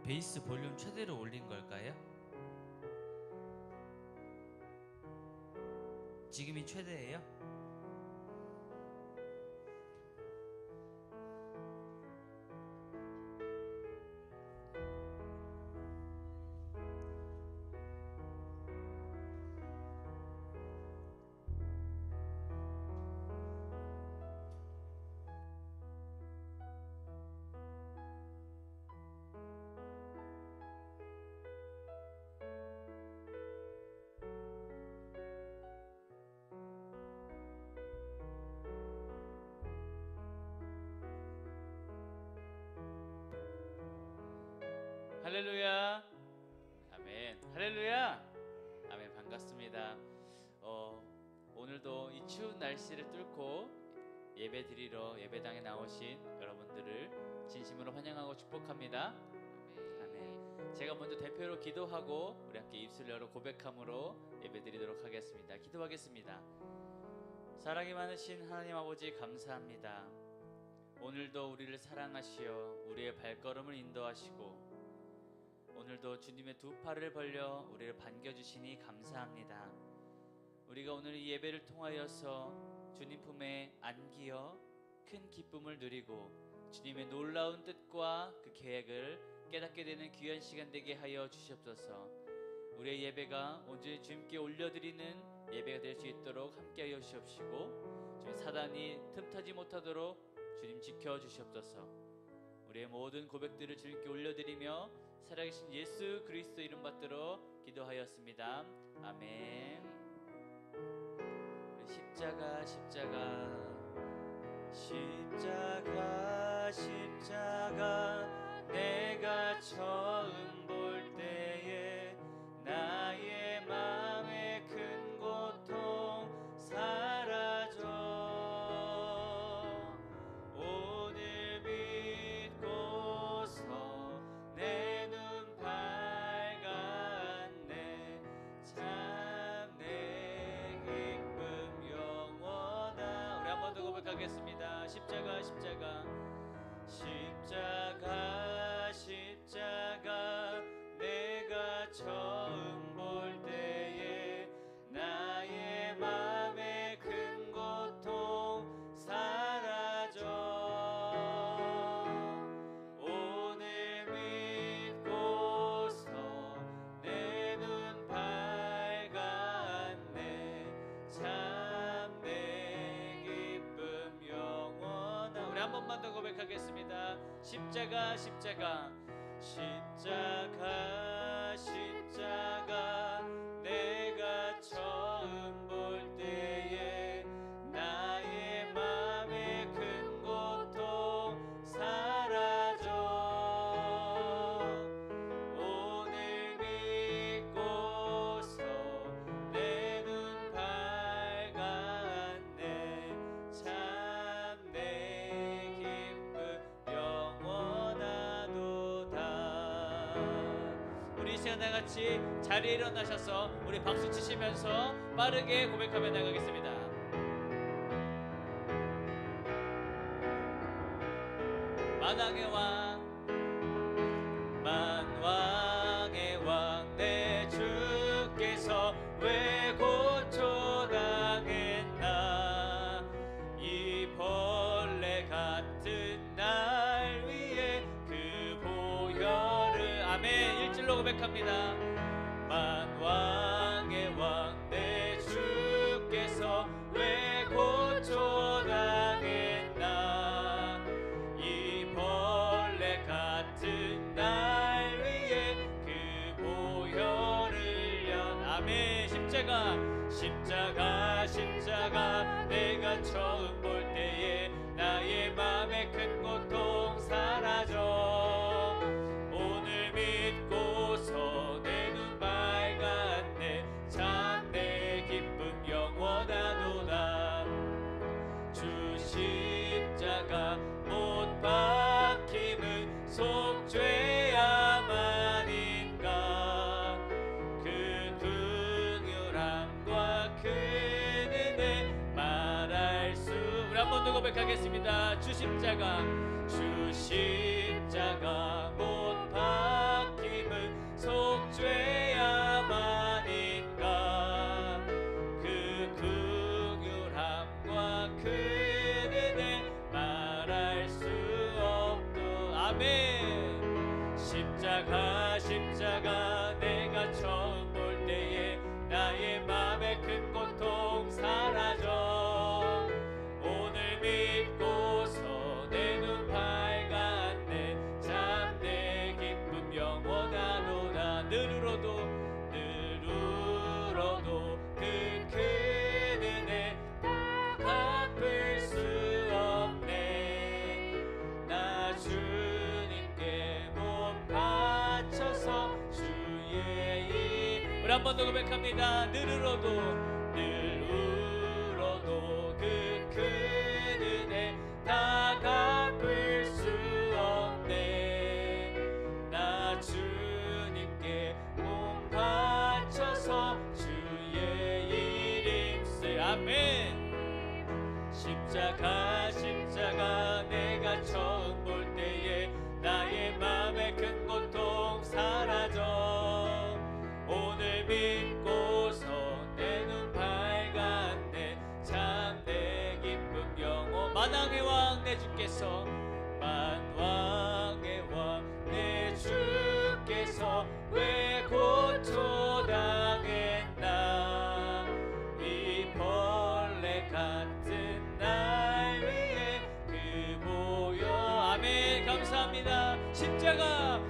베이스 볼륨 최대로 올린 걸까요? 지금이 최대예요? 할렐루야, 아멘. 할렐루야, 아멘. 반갑습니다. 오늘도 이 추운 날씨를 뚫고 예배 드리러 예배당에 나오신 여러분들을 진심으로 환영하고 축복합니다. 아멘. 제가 먼저 대표로 기도하고 우리 함께 입술 열어 고백함으로 예배 드리도록 하겠습니다. 기도하겠습니다. 사랑이 많으신 하나님 아버지, 감사합니다. 오늘도 우리를 사랑하시어 우리의 발걸음을 인도하시고 오늘도 주님의 두 팔을 벌려 우리를 반겨주시니 감사합니다. 우리가 오늘 이 예배를 통하여서 주님 품에 안기어 큰 기쁨을 누리고 주님의 놀라운 뜻과 그 계획을 깨닫게 되는 귀한 시간 되게 하여 주시옵소서. 우리의 예배가 온전히 주님께 올려드리는 예배가 될 수 있도록 함께하여 주시옵시고 주님 사단이 틈타지 못하도록 주님 지켜주시옵소서. 우리의 모든 고백들을 주님께 올려드리며 살아계신 예수 그리스도 이름 받들어 기도하였습니다. 아멘. 우리 십자가 내가 처음 볼 때에 나의 마음의 큰 고통 사라져 오늘 믿고서 내 눈 밝았네. 참 내 기쁨 영원하. 우리 한 번 더 고백하겠습니다. 십자가 내가 처음 볼 때에 나의 맘의 큰 고통 사라져 오늘 믿고서 내 눈 밝았네. 참 내 기쁨 영원하. 우리 한 번만 더 고백하겠습니다. 십자가 내가 처음 볼 때에 나의 맘의 큰 고통 사라져 오늘 믿고서 내 눈 밝았네. 참 내 기쁨 영원하도다. 우리 이 시간 다같이 자리에 일어나셔서 우리 박수 치시면서 빠르게 고백하며 나가겠습니다. 만왕의 왕 내 주께서 왜 고초당했나. 이 벌레 같은 날 위에 그 보혈을 아멘. 일절로 고백합니다. 만왕의 왕 내 주께서 왜 고초당했나. 이 벌레 같은 날 위에 그 보혈을 연 아멘. 십자가 내가 처음 볼 때에 나의 맘의 큰 고통 사라져 오늘 믿고서 내 눈 밝았네. 참 내 기쁨 영원하도다. 주 십자가 못 박힘은 속죄야만인가. 그 긍휼함과 그 은혜 말할 수. 우리 한 번 더 고백하겠습니다. 주 십자가 못 박힘은 늘 울어도 그 큰 은혜 갚을 수 없네. 나 주님께 몸 바쳐서 주의 일. 우리 한 번 더 고백합니다. 늘 울어도 그 큰 은혜 다 갚을 수 없네. 나 주님께 몸 바쳐서 주의 이름 쓰. 아멘. 십자가 내가 처음 볼 때에 나의 맘의 큰 고통 사라져. 오늘 믿고서 내 눈 밝았네. 참 내 기쁨 영원. 만왕의 왕 내 주께서, 만왕의 왕 내 주께서 왜 고초당했나. 이 벌레 같은 날 위해 그 보여. 아멘. 감사합니다. 십자가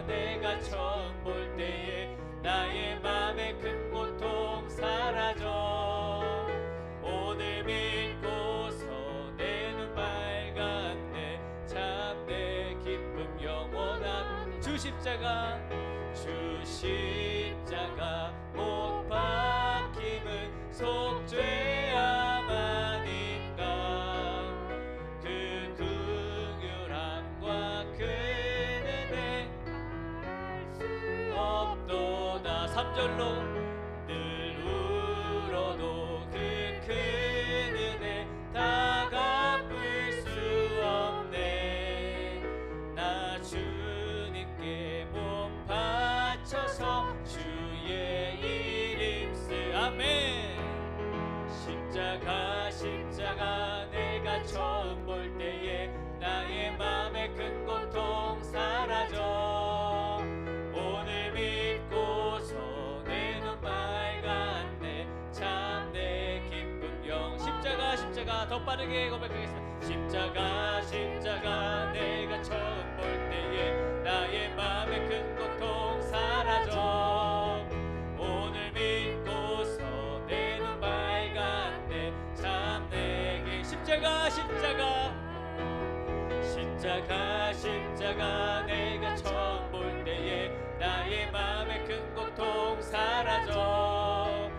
내가 처음 볼 때에 나의 맘의 큰 고통 사라져. 오늘 믿고서 내 눈 밝았네. 참 내 기쁨 영원한 주 십자가 못 박힘은 속죄함 아닌가. 그 긍휼함과 그 은혜 없도다. 3절로 늘 울어도 그 큰 은혜 다 갚을 수 없네. 나 주님께 몸 바쳐서 주의 이름 쓰. 아멘. 십자가 내가 처음 볼 때에 나의 맘의 큰 고통 사라져. 오늘 믿고서 내 눈 밝았네. 참 내 기쁨 영. 십자가 더 빠르게 고백하겠습니다. 십자가 내가 처음 볼 때에 나의 맘의 큰 고통 사라져. 오늘 믿고서 내 눈 밝았네. 참 내게 십자가 내가 처음 볼 때에 나의 맘의 큰 고통 사라져.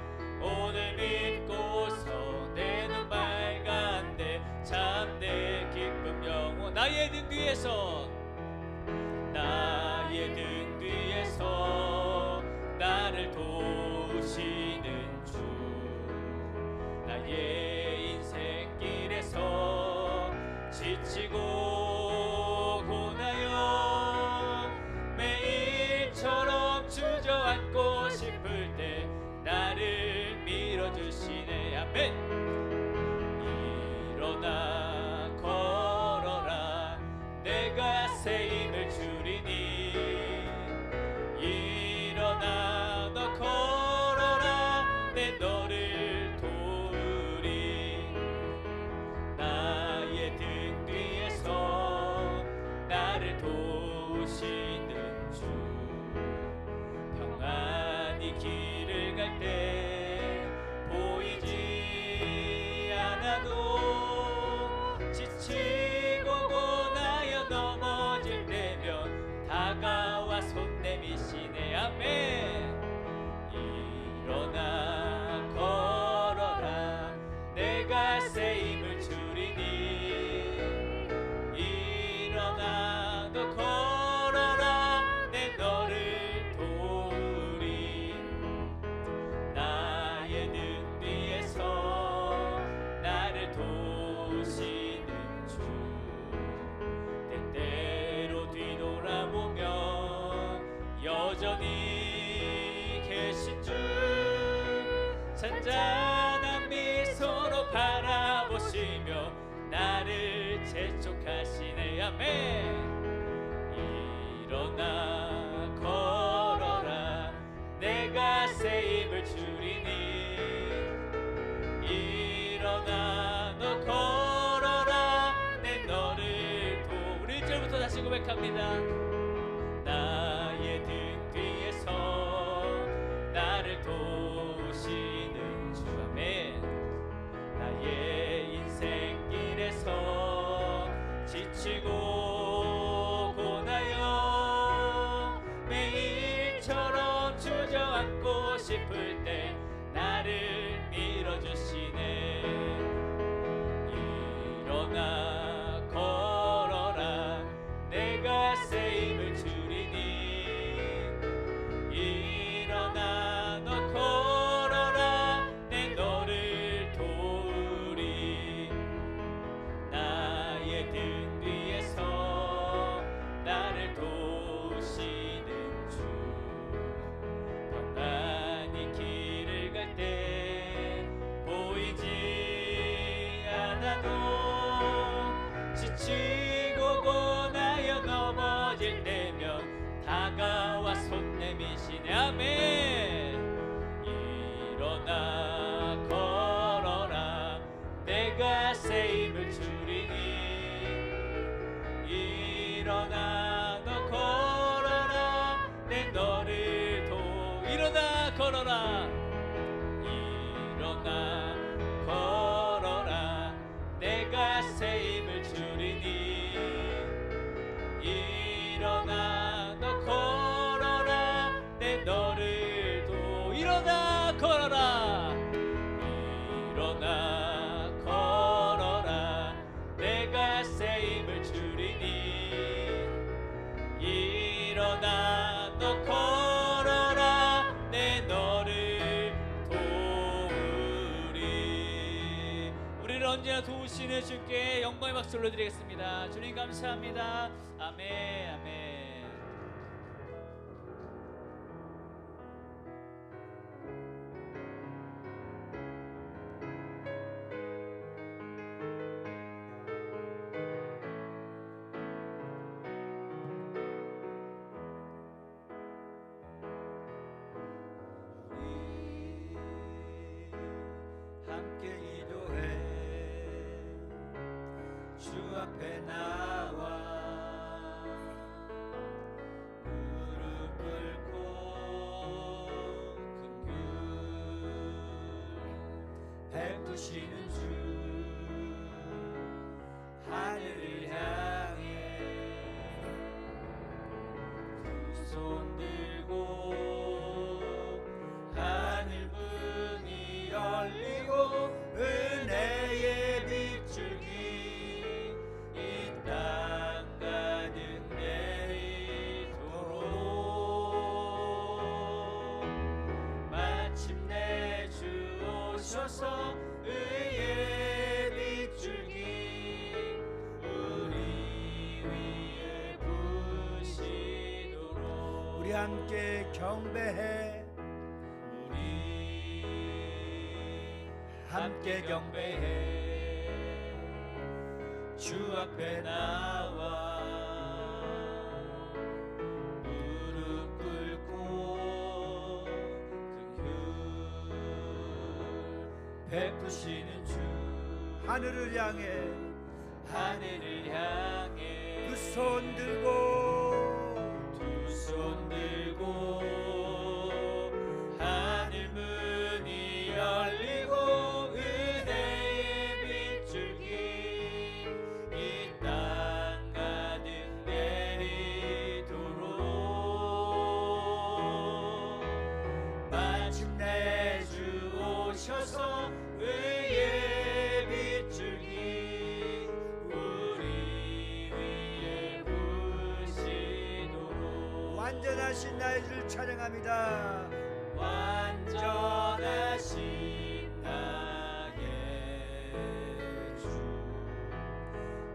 오늘 믿고서 내 눈 밝았네. 참 내 기쁨 영원. 나의 등 뒤에서 나를 도우시는 주. 나의 인생길에서 지치고 고나요 매일처럼 주저앉고 싶을 때 나를 밀어주시네. 아멘. 일어나 걸어라 내가 새 힘을 주리니. 일어나 너 걸어라 내 너를 도우리. 나의 등 뒤에서 나를 도우시는 주. 평안히 길을 갈 때 보이지 않아도 지치고 고나여 넘어질 때면 다가와 손 내미시네. 아멘. 일어나 걸어라 내가 새 힘을 주리니. 일어나 너 걸어라 내 너를 도우리. 나의 등 뒤에서 나를 도우시는 주. 때때로 뒤돌아보면 여전히 계신 주. 잔잔한 미소로 바라보시며 나를 재촉하시네. 아멘. 일어나 걸어라 내가 새 힘을 주리니. 일어나 너 걸어라 내 너를 도. 우리 1절부터 다시 고백합니다. 나 아멘. 일어나 걸어라 내가 새 힘을 주리니. 일어나 너 걸어라 내 너를 일어나 걸어라. 일어나 걸어라 내가 새 힘을 주리니. 일어나 너 걸어라 내 너를 일어나 걸어라. 일어나 걸어라 내가 새 힘을 주리니. 일어나 너 걸어라 내 너를 도우리. 우리를 언제나 도우시는 주께 영광의 박수 올려드리겠습니다. 주님 감사합니다. 아멘 아멘. 함께 기도해 주 앞에 나와 무릎 꿇고 긍휼 베푸시는 주 하늘을 향해 두 손 들고 하늘 문이 열리고 은혜의 빗줄기 이 땅 가득 내리도록 마침내 주 오셔서 의의 빗줄기 우리 위에 부시도록. 우리 함께 경배해 함께 경배해 주 앞에 나와 무릎 꿇고 긍휼 베푸시는 주 하늘을 향해 두 손 들고 하늘 문이 열리고 은혜의 빗줄기 이 땅 가득 내리도록 마침내 주 오셔서 의의 빗줄기 우리 위에 부시도록. 완전하신 나의 주를 찬양합니다. 완전하신 나의 주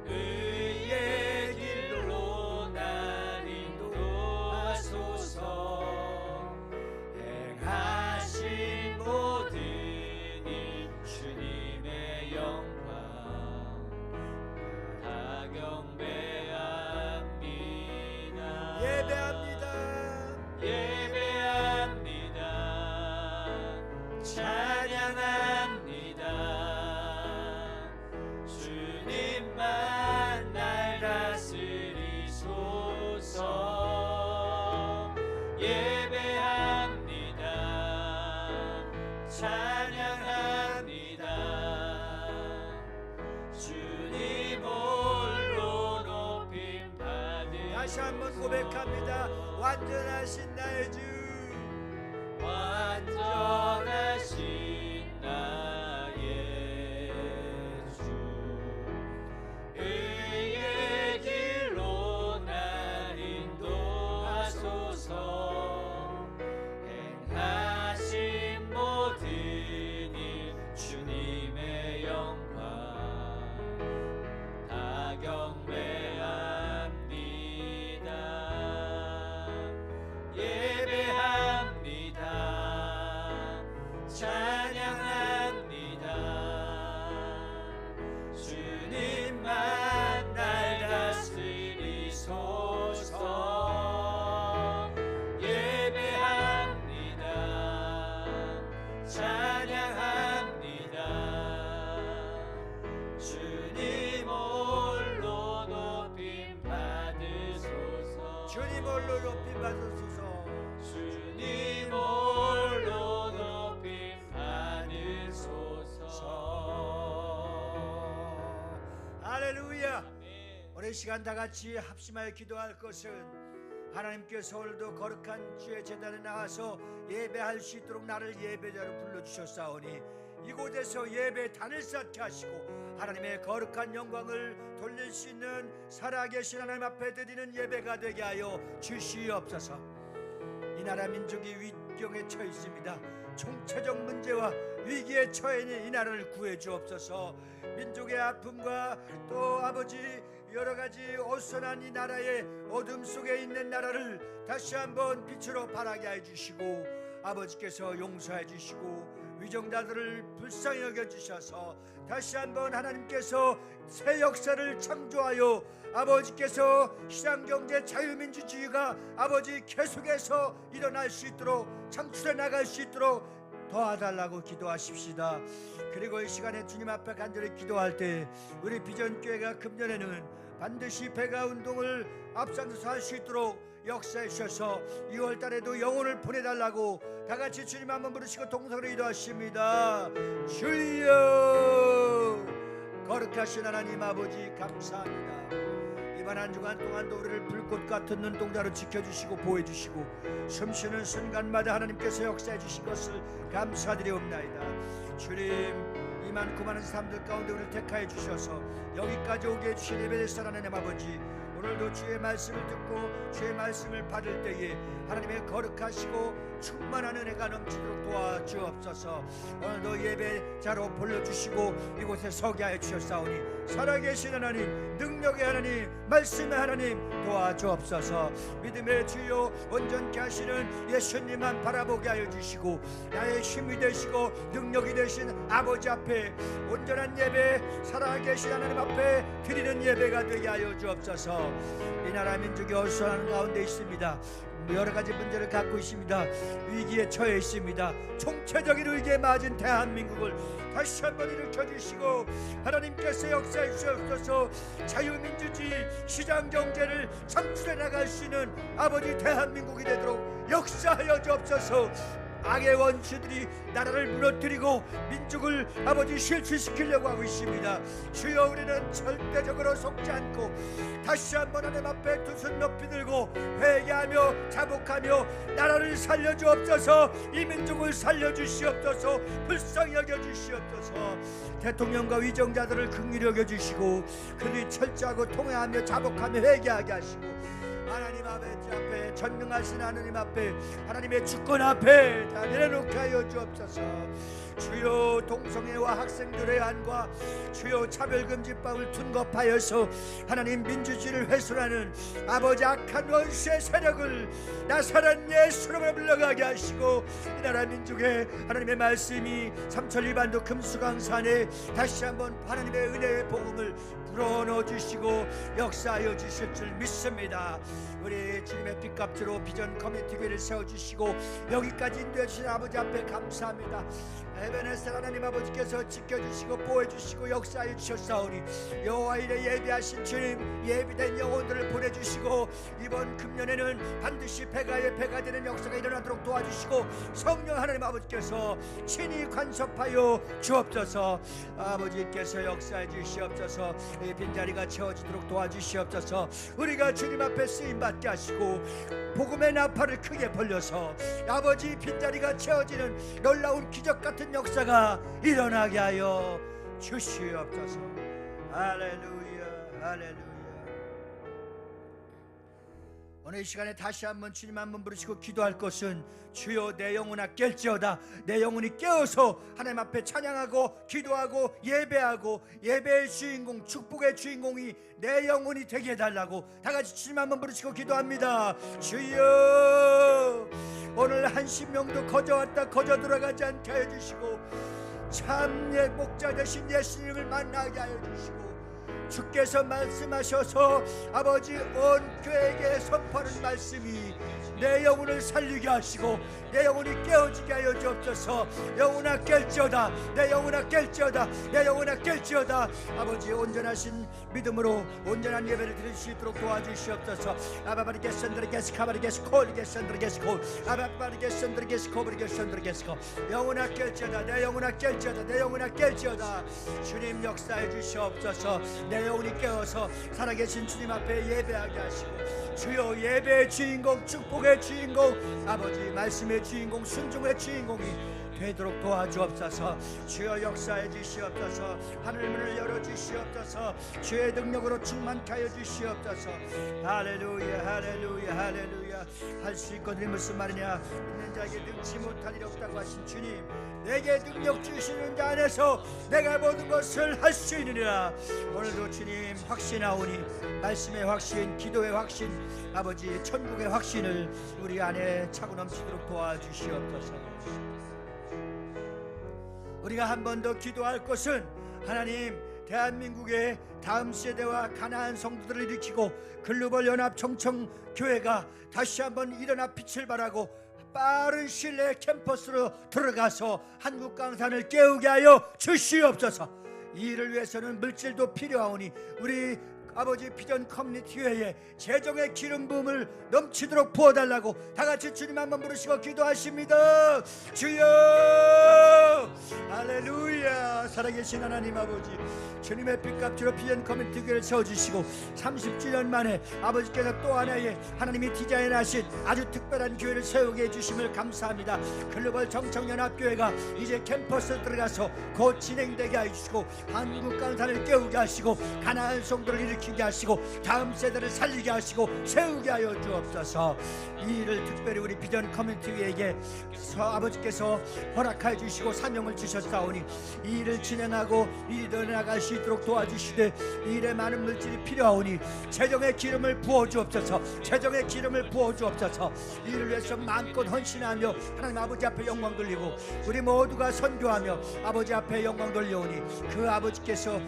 의의 길로 날 인도하소서. 행하신 모든 일 주님의 영광 다 경배합니다. 예배합니다. 찬양합니다. 주님만 날 다스리소서. 예배합니다. 찬양합니다. 주님 홀로 높임 받으소서. 다시 한번 고백합니다. 완전하신 나의 주, 완전하신 나의 주 의의 길로 날 인도하소서. 행하신 모든 일 주님의 영광 다 경배합니다. 예배합니다. 홀로 높임 받으소서. 주님 홀로 높임 받으소서. 할렐루야. 아멘. 오늘 시간 다 같이 합심하여 기도할 것은 하나님께서 오늘도 거룩한 주의 제단에 나와서 예배할 수 있도록 나를 예배자로 불러주셨사오니 이곳에서 예배 단을 쌓게 하시고 하나님의 거룩한 영광을 돌릴 수 있는 살아계신 하나님 앞에 드리는 예배가 되게 하여 주시옵소서. 이 나라 민족이 위경에 처해 있습니다. 총체적 문제와 위기에 처해 있는 이 나라를 구해 주옵소서. 민족의 아픔과 또 아버지 여러 가지 어수선한 이 나라의 어둠 속에 있는 나라를 다시 한번 빛으로 발하게 해주시고 아버지께서 용서해 주시고 위정자들을 불쌍히 여겨주셔서 다시 한번 하나님께서 새 역사를 창조하여 아버지께서 시장경제 자유민주주의가 아버지 계속해서 일어날 수 있도록 창출해 나갈 수 있도록 도와달라고 기도하십시다. 그리고 이 시간에 주님 앞에 간절히 기도할 때 우리 비전교회가 금년에는 반드시 배가 운동을 앞장서서 할 수 있도록 역사해 주셔서 2월 달에도 영혼을 보내달라고 다 같이 주님 한번 부르시고 동성으로 기도하십니다. 주여 거룩하신 하나님 아버지 감사합니다. 이번 한 주간 동안도 우리를 불꽃 같은 눈동자로 지켜주시고 보호해주시고 숨쉬는 순간마다 하나님께서 역사해 주신 것을 감사드리옵나이다. 주님 이 많고 많은 사람들 가운데 우리를 택하여 주셔서 여기까지 오게 해주신 예배드리는 하나님 아버지 오늘도 주의 말씀을 듣고 주의 말씀을 받을 때에 하나님의 거룩하시고 충만한 은혜가 넘치도록 도와주옵소서. 오늘도 예배자로 불러주시고 이곳에 서게 하여 주셨사오니 살아계신 하나님 능력의 하나님 말씀의 하나님 도와주옵소서. 믿음의 주요 온전케 하시는 예수님만 바라보게 하여 주시고 나의 힘이 되시고 능력이 되신 아버지 앞에 온전한 예배 살아계신 하나님 앞에 드리는 예배가 되게 하여 주옵소서. 이 나라 민족이 어수선한 가운데 있습니다. 여러 가지 문제를 갖고 있습니다. 위기에 처해 있습니다. 총체적인 위기에 맞은 대한민국을 다시 한번 일으켜 주시고 하나님께서 역사해 주셔서 자유민주주의 시장경제를 창출해 나갈 수 있는 아버지 대한민국이 되도록 역사하여 주옵소서. 악의 원수들이 나라를 무너뜨리고 민족을 아버지 실추시키려고 하고 있습니다. 주여 우리는 절대적으로 속지 않고 다시 한번 하나님 앞에 두 손 높이 들고 회개하며 자복하며 나라를 살려주옵소서. 이 민족을 살려주시옵소서. 불쌍히 여겨주시옵소서. 대통령과 위정자들을 긍휼히 여겨주시고 그들이 철저하고 통회하며 자복하며 회개하게 하시고 하나님 앞에 전능하신 하나님 앞에 하나님의 주권 앞에 다 내려놓게 하여 주옵소서. 주여 동성애와 학생들의 안과 주여 차별금지법을 둔겁하여서 하나님 민주주의를 훼손하는 아버지 악한 원수의 세력을 나사렛 예수로 물러가게 하시고 이 나라 민족의 하나님의 말씀이 삼천리반도 금수강산에 다시 한번 하나님의 은혜의 복음을 불어넣어 주시고 역사하여 주실 줄 믿습니다. 우리 주님의 빛값으로 비전 커뮤니티 교회를 세워주시고 여기까지 인도해 주신 아버지 앞에 감사합니다. 에베네셀 하나님 아버지께서 지켜주시고 보호해주시고 역사해 주셨사오니 여호와 이래 예비하신 주님 예비된 영혼들을 보내주시고 이번 금년에는 반드시 배가의 배가 되는 역사가 일어나도록 도와주시고 성령 하나님 아버지께서 친히 간섭하여 주옵소서. 아버지께서 역사해 주시옵소서. 이 빈자리가 채워지도록 도와주시옵소서. 우리가 주님 앞에 쓰임받게 하시고 복음의 나팔을 크게 벌려서 아버지 빈자리가 채워지는 놀라운 기적 같은 역사가 일어나게 하여 주시옵소서. 할렐루야 할렐루야. 오늘 이 시간에 다시 한번 주님 한번 부르시고 기도할 것은 주여 내 영혼아 깰지어다. 내 영혼이 깨어서 하나님 앞에 찬양하고 기도하고 예배하고 예배의 주인공 축복의 주인공이 내 영혼이 되게 해달라고 다 같이 주님 한번 부르시고 기도합니다. 주여 오늘 한심령도 거저왔다 거저 들어가지 않게 해주시고 참 목자 되신 예수님을 만나게 하여 주시고 주께서 말씀하셔서 아버지 온 교회에게 선포하는 말씀이 내 영혼을 살리게 하시고 내 영혼이 깨어지게 하여 주옵소서. 영혼아 깰지어다. 내 영혼아 깰지어다. 내 영혼아 깰지어다. 아버지 온전하신 믿음으로 온전한 예배를 드릴 수 있도록 도와주시옵소서. 아바바리게 선드리게스 카바리게스 콜리게 선드리게스 콜 아바바리게 선드리게스 코브리게 선드리게스 콜 영혼아 깰지어다. 내 영혼아 깰지어다. 내 영혼아 깰지어다. 주님 역사해 주시옵소서. 내 영혼이 깨어서 살아계신 주님 앞에 예배하게 하시고 주여 예배의 주인공 축복의 주인공 아버지 말씀의 주인공 순종의 주인공이 되도록 도와주옵소서. 주여 역사해 주시옵소서. 하늘 문을 열어 주시옵소서. 주의 능력으로 충만케 하여 주시옵소서. 할렐루야 할렐루야 할렐루야. 할 수 있거든요. 무슨 말이냐. 있는 자에게 능치 못할 일 없다고 하신 주님, 내게 능력 주시는 자 안에서 내가 모든 것을 할 수 있느니라. 오늘도 주님 확신하오니 말씀의 확신, 기도의 확신, 아버지 천국의 확신을 우리 안에 차고 넘치도록 도와주시옵소서. 우리가 한 번 더 기도할 것은 하나님 대한민국의 다음 세대와 가나안 성도들을 일으키고 글로벌 연합 청청교회가 다시 한번 일어나 빛을 발하고 빠른 시일 내에 캠퍼스로 들어가서 한국 강산을 깨우게 하여 주시옵소서. 이 일을 위해서는 물질도 필요하오니 우리 아버지 비전 커뮤니티 회에 재정의 기름 부음을 넘치도록 부어달라고 다같이 주님 한번 부르시고 기도하십니다. 주여 할렐루야. 살아계신 하나님 아버지, 주님의 빛값으로 비전 커뮤니티 교회를 세워주시고 30주년 만에 아버지께서 또 하나의 하나님이 디자인하신 아주 특별한 교회를 세우게 해주심을 감사합니다. 글로벌 정청연합교회가 이제 캠퍼스에 들어가서 곧 진행되게 해주시고 한국 강산을 깨우게 하시고 가나안 성도를 일으키게 하시고 다음 세대를 살리게 하시고 세우게 하여 주옵소서. 이 일을 특별히 우리 비전 커뮤니티에게 아버지께서 허락해 주시고 사명을 주셨사오니 이 일을 진행하고 이르러 나갈 수 있도록 도와주시되 이 일에 많은 물질이 필요하오니 재정의 기름을 부어 주옵소서. 재정의 기름을 부어 주옵소서. 이 일을 위해서 마음껏 헌신하며 하나님 아버지 앞에 영광 돌리고 우리 모두가 선교하며 아버지 앞에 영광 돌려오니 그 아버지께서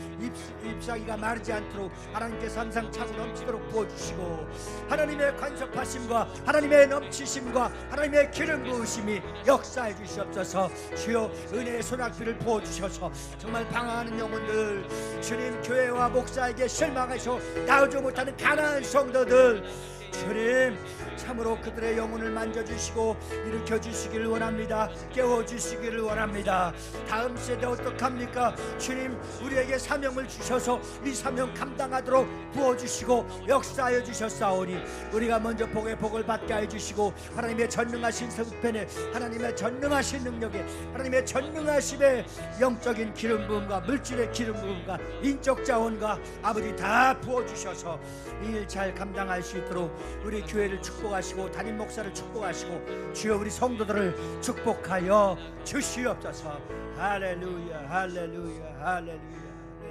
잎사귀가 마르지 않도록 하나님께서 항상 차고 넘치도록 부어주시고 하나님의 간섭하심과 하나님의 넘치심과 하나님의 기름 부으심이 역사해 주시옵소서. 주여 은혜의 소낙비를 부어주셔서 정말 방황하는 영혼들, 주님 교회와 목사에게 실망해서 나오지 못하는 가난한 성도들, 주님 참으로 그들의 영혼을 만져주시고 일으켜주시기를 원합니다. 깨워주시기를 원합니다. 다음 세대 어떡합니까? 주님 우리에게 사명을 주셔서 이 사명 감당하도록 부어주시고 역사하여 주셨사오니 우리가 먼저 복의 복을 받게 해주시고 하나님의 전능하신 성편에 하나님의 전능하신 능력에 하나님의 전능하심의 영적인 기름 부음과 물질의 기름 부음과 인적 자원과 아버지 다 부어주셔서 이 일 잘 감당할 수 있도록 우리 교회를 축복하시고 담임 목사를 축복하시고 주여 우리 성도들을 축복하여 주시옵소서. 할렐루야 할렐루야 할렐루야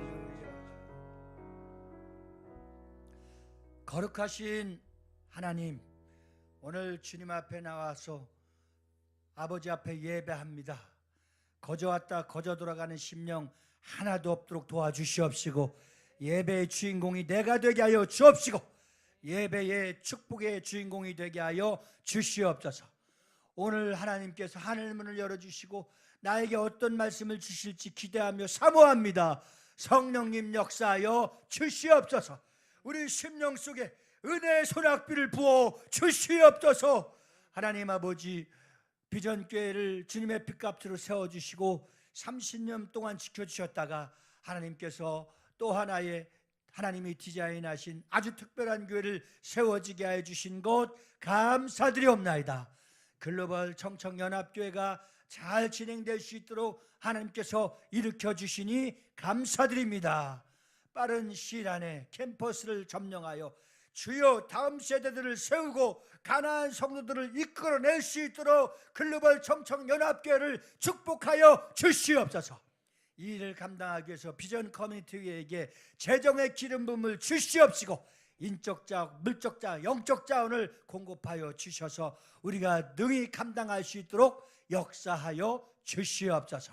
할렐루야. 거룩하신 하나님, 오늘 주님 앞에 나와서 아버지 앞에 예배합니다. 거저 왔다 거저 돌아가는 심령 하나도 없도록 도와주시옵시고 예배의 주인공이 내가 되게 하여 주옵시고 예배의 축복의 주인공이 되게 하여 주시옵소서. 오늘 하나님께서 하늘문을 열어주시고 나에게 어떤 말씀을 주실지 기대하며 사모합니다. 성령님 역사하여 주시옵소서. 우리 심령 속에 은혜의 소낙비를 부어 주시옵소서. 하나님 아버지, 비전교회를 주님의 빛값으로 세워주시고 30년 동안 지켜주셨다가 하나님께서 또 하나의 하나님이 디자인하신 아주 특별한 교회를 세워지게 해주신 것 감사드리옵나이다. 글로벌 청청연합교회가 잘 진행될 수 있도록 하나님께서 일으켜주시니 감사드립니다. 빠른 시일 안에 캠퍼스를 점령하여 주요 다음 세대들을 세우고 가나안 성도들을 이끌어낼 수 있도록 글로벌 청청연합교회를 축복하여 주시옵소서. 이 일을 감당하기 위해서 비전 커뮤니티에게 재정의 기름 부음을 주시옵시고 인적 자원, 물적 자원, 영적 자원을 공급하여 주셔서 우리가 능히 감당할 수 있도록 역사하여 주시옵소서.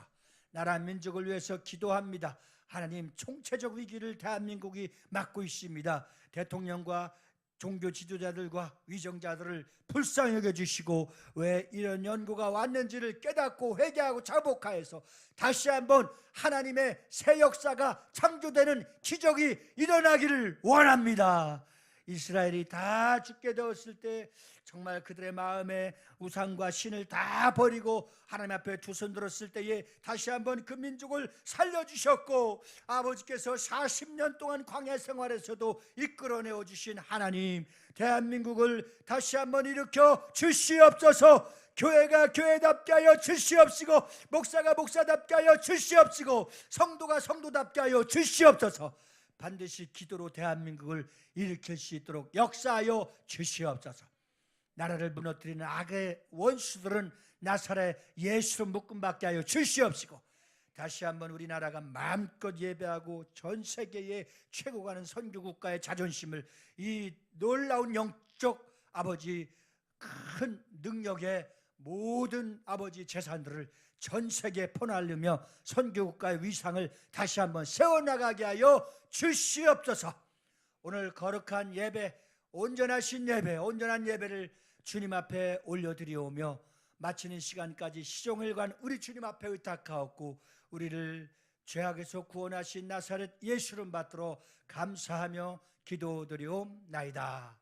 나라 민족을 위해서 기도합니다. 하나님, 총체적 위기를 대한민국이 맞고 있습니다. 대통령과 종교 지도자들과 위정자들을 불쌍히 여겨주시고 왜 이런 연고가 왔는지를 깨닫고 회개하고 자복하여서 다시 한번 하나님의 새 역사가 창조되는 기적이 일어나기를 원합니다. 이스라엘이 다 죽게 되었을 때 정말 그들의 마음에 우상과 신을 다 버리고 하나님 앞에 두 손 들었을 때에 다시 한번 그 민족을 살려주셨고, 아버지께서 40년 동안 광야 생활에서도 이끌어내어 주신 하나님, 대한민국을 다시 한번 일으켜 주시옵소서. 교회가 교회답게 하여 주시옵시고, 목사가 목사답게 하여 주시옵시고, 성도가 성도답게 하여 주시옵소서. 반드시 기도로 대한민국을 일으킬 수 있도록 역사하여 주시옵소서. 나라를 무너뜨리는 악의 원수들은 나사렛 예수로 묶음받게 하여 주시옵시고, 다시 한번 우리나라가 마음껏 예배하고 전 세계에 최고 가는 선교국가의 자존심을, 이 놀라운 영적 아버지 큰 능력의 모든 아버지 재산들을 전 세계에 퍼날르며 선교국가의 위상을 다시 한번 세워나가게 하여 주시옵소서. 오늘 거룩한 예배, 온전하신 예배, 온전한 예배를 주님 앞에 올려드리오며 마치는 시간까지 시종일관 우리 주님 앞에 의탁하옵고, 우리를 죄악에서 구원하신 나사렛 예수를 받들어 감사하며 기도드리옵나이다.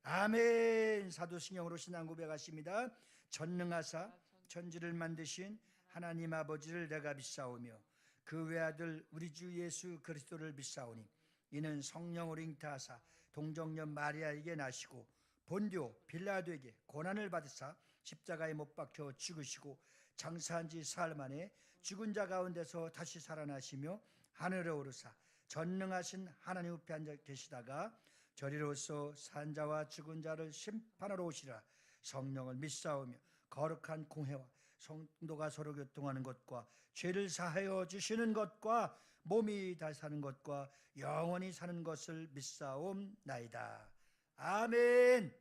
아멘. 사도신경으로 신앙 고백하십니다. 전능하사 천지를 만드신 하나님 아버지를 내가 믿사오며 그 외아들 우리 주 예수 그리스도를 믿사오니 이는 성령으로 잉태하사 동정녀 마리아에게 나시고 본디오 빌라도에게 고난을 받으사 십자가에 못 박혀 죽으시고 장사한 지 사흘 만에 죽은 자 가운데서 다시 살아나시며 하늘에 오르사 전능하신 하나님 우편에 앉아 계시다가 저리로서 산 자와 죽은 자를 심판하러 오시라. 성령을 믿사오며 거룩한 공회와 성도가 서로 교통하는 것과 죄를 사하여 주시는 것과 몸이 다시 사는 것과 영원히 사는 것을 믿사옵나이다. 아멘.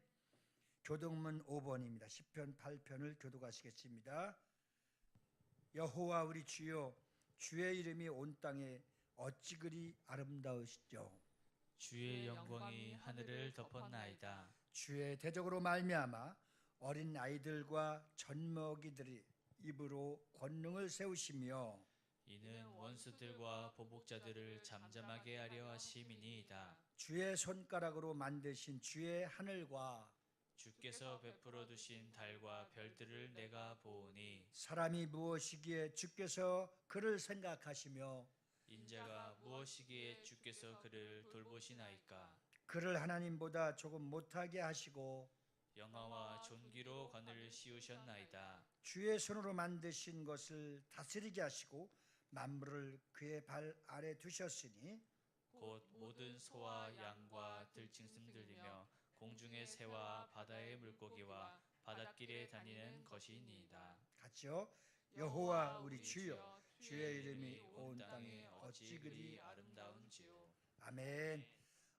교독문 5번입니다. 시편 8편을 교독하시겠습니다. 여호와 우리 주여, 주의 이름이 온 땅에 어찌 그리 아름다우시죠. 주의 영광이 하늘을 덮었나이다. 주의 대적으로 말미암아 어린 아이들과 젖먹이들이 입으로 권능을 세우시며 이는 원수들과 보복자들을 잠잠하게 하려 하심이니이다. 주의 손가락으로 만드신 주의 하늘과 주께서 베풀어 두신 달과 별들을 내가 보오니 사람이 무엇이기에 주께서 그를 생각하시며 인자가 무엇이기에 주께서 그를 돌보시나이까. 그를 하나님보다 조금 못하게 하시고 영화와 존귀로 관을 씌우셨나이다. 주의 손으로 만드신 것을 다스리게 하시고 만물을 그의 발 아래 두셨으니 곧 모든 소와 양과 들짐승들이며 공중의 새와 바다의 물고기와 바닷길에 다니는 것이니이다. 같이요. 여호와 우리 주여, 주의 이름이 온 땅에 어찌 그리 아름다운지요. 아멘.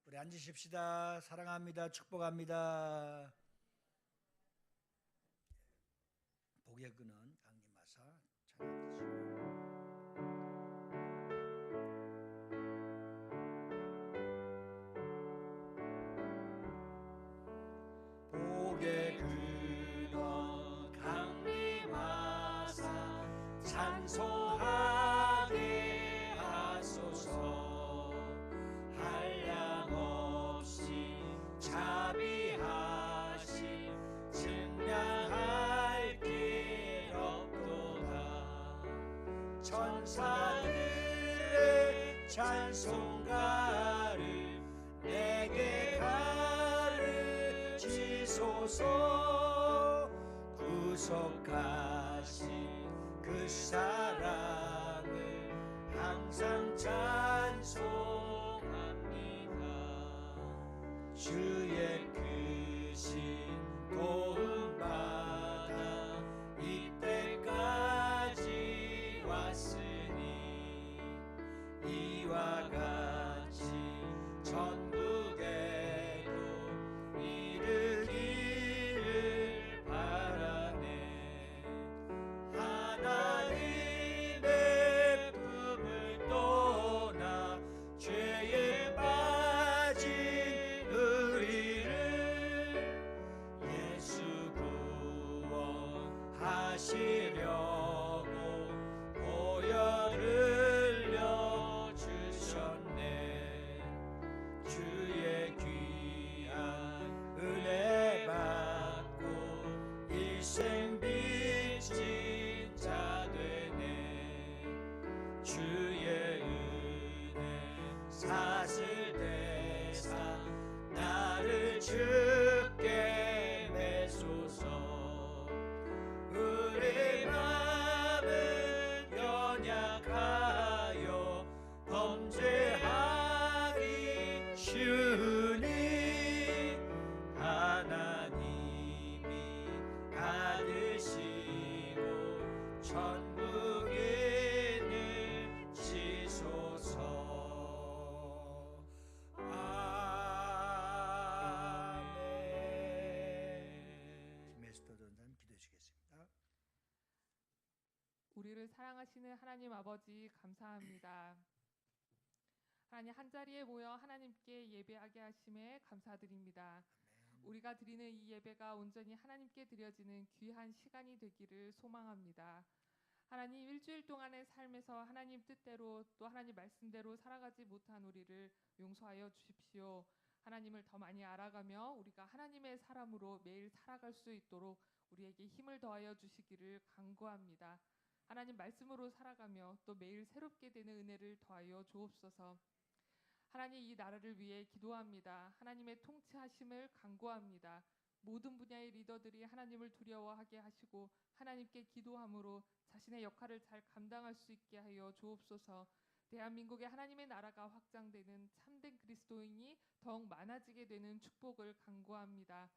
우리 앉으십시다. 사랑합니다. 축복합니다. 복의 근원 강림하사 찬양하시오. 복의 근원 강림하사 찬송하게 하소서. 한량없이 자비하심 증량할 길 없도다. 천사들의 찬송가를 내게 가르치소서. 구속하신 그 사랑을 항상 찬송합니다. 주의 크신 도움받아 이때까지 왔으니 이와 같이 전국에도 이르기를 바라네. 하나님의 품을 떠나 죄에 빠진 우리 하시려고 보혈을 흘려 주셨네. 주의 귀한 은혜 받고 일생 빚진 자 되네. 주의 은혜 사슬 대사 나를 주께 매소서. 우리 마음은 연약하여 범죄하기 쉬우니 하나님이 받으시고 천국인을 지소서. 아멘. 메스터 전사님 기도해 주시겠습니다. 우리를 사랑하시는 하나님 아버지 감사합니다. 하나님 한자리에 모여 하나님께 예배하게 하심에 감사드립니다. 우리가 드리는 이 예배가 온전히 하나님께 드려지는 귀한 시간이 되기를 소망합니다. 하나님 일주일 동안의 삶에서 하나님 뜻대로 또 하나님 말씀대로 살아가지 못한 우리를 용서하여 주십시오. 하나님을 더 많이 알아가며 우리가 하나님의 사람으로 매일 살아갈 수 있도록 우리에게 힘을 더하여 주시기를 간구합니다. 하나님 말씀으로 살아가며 또 매일 새롭게 되는 은혜를 더하여 주옵소서. 하나님 이 나라를 위해 기도합니다. 하나님의 통치하심을 간구합니다. 모든 분야의 리더들이 하나님을 두려워하게 하시고 하나님께 기도함으로 자신의 역할을 잘 감당할 수 있게 하여 주옵소서. 대한민국의 하나님의 나라가 확장되는 참된 그리스도인이 더욱 많아지게 되는 축복을 간구합니다.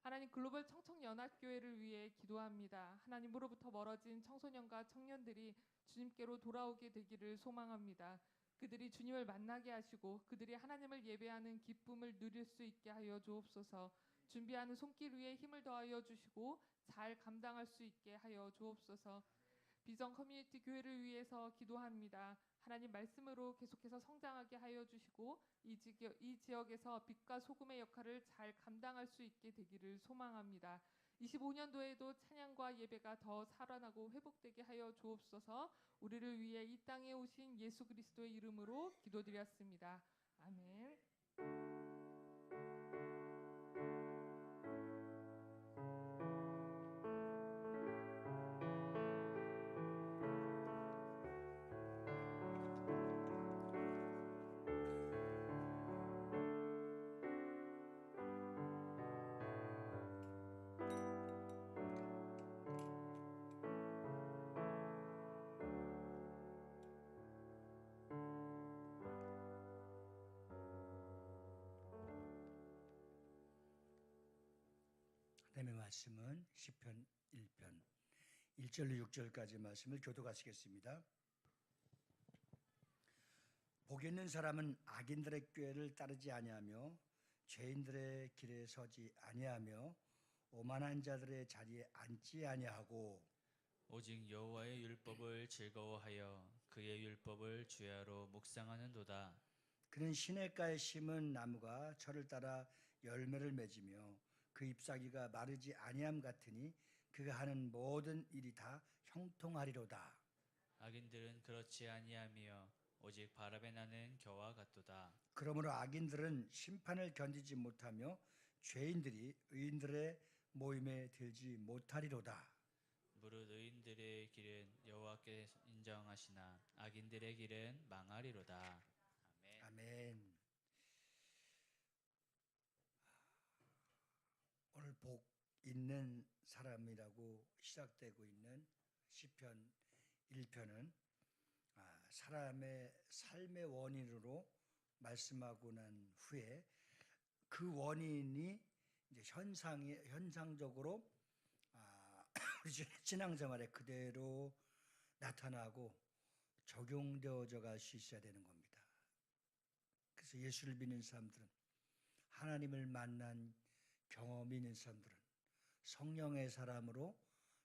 하나님 글로벌 청청연합교회를 위해 기도합니다. 하나님으로부터 멀어진 청소년과 청년들이 주님께로 돌아오게 되기를 소망합니다. 그들이 주님을 만나게 하시고 그들이 하나님을 예배하는 기쁨을 누릴 수 있게 하여 주옵소서. 준비하는 손길 위에 힘을 더하여 주시고 잘 감당할 수 있게 하여 주옵소서. 비전 커뮤니티 교회를 위해서 기도합니다. 하나님 말씀으로 계속해서 성장하게 하여 주시고 이 지역에서 빛과 소금의 역할을 잘 감당할 수 있게 되기를 소망합니다. 25년도에도 찬양과 예배가 더 살아나고 회복되게 하여 주옵소서. 우리를 위해 이 땅에 오신 예수 그리스도의 이름으로 기도드렸습니다. 아멘. 하나님의 말씀은 시편 1편 1절로 6절까지 말씀을 교독하시겠습니다. 복 있는 사람은 악인들의 꾀를 따르지 아니하며 죄인들의 길에 서지 아니하며 오만한 자들의 자리에 앉지 아니하고 오직 여호와의 율법을 즐거워하여 그의 율법을 주야로 묵상하는도다. 그는 시냇가에 심은 나무가 철을 따라 열매를 맺으며 그 잎사귀가 마르지 아니함 같으니 그가 하는 모든 일이 다 형통하리로다. 악인들은 그렇지 아니하며 오직 바람에 나는 겨와 같도다. 그러므로 악인들은 심판을 견디지 못하며 죄인들이 의인들의 모임에 들지 못하리로다. 무릇 의인들의 길은 여호와께 인정하시나 악인들의 길은 망하리로다. 아멘. 아멘. 오늘 복 있는 사람이라고 시작되고 있는 시편 1편은 사람의 삶의 원인으로 말씀하고 난 후에 그 원인이 이제 현상적으로 신앙생활에 그대로 나타나고 적용되어져 갈 수 있어야 되는 겁니다. 그래서 예수를 믿는 사람들은, 하나님을 만난 경험이 있는 사람들은, 성령의 사람으로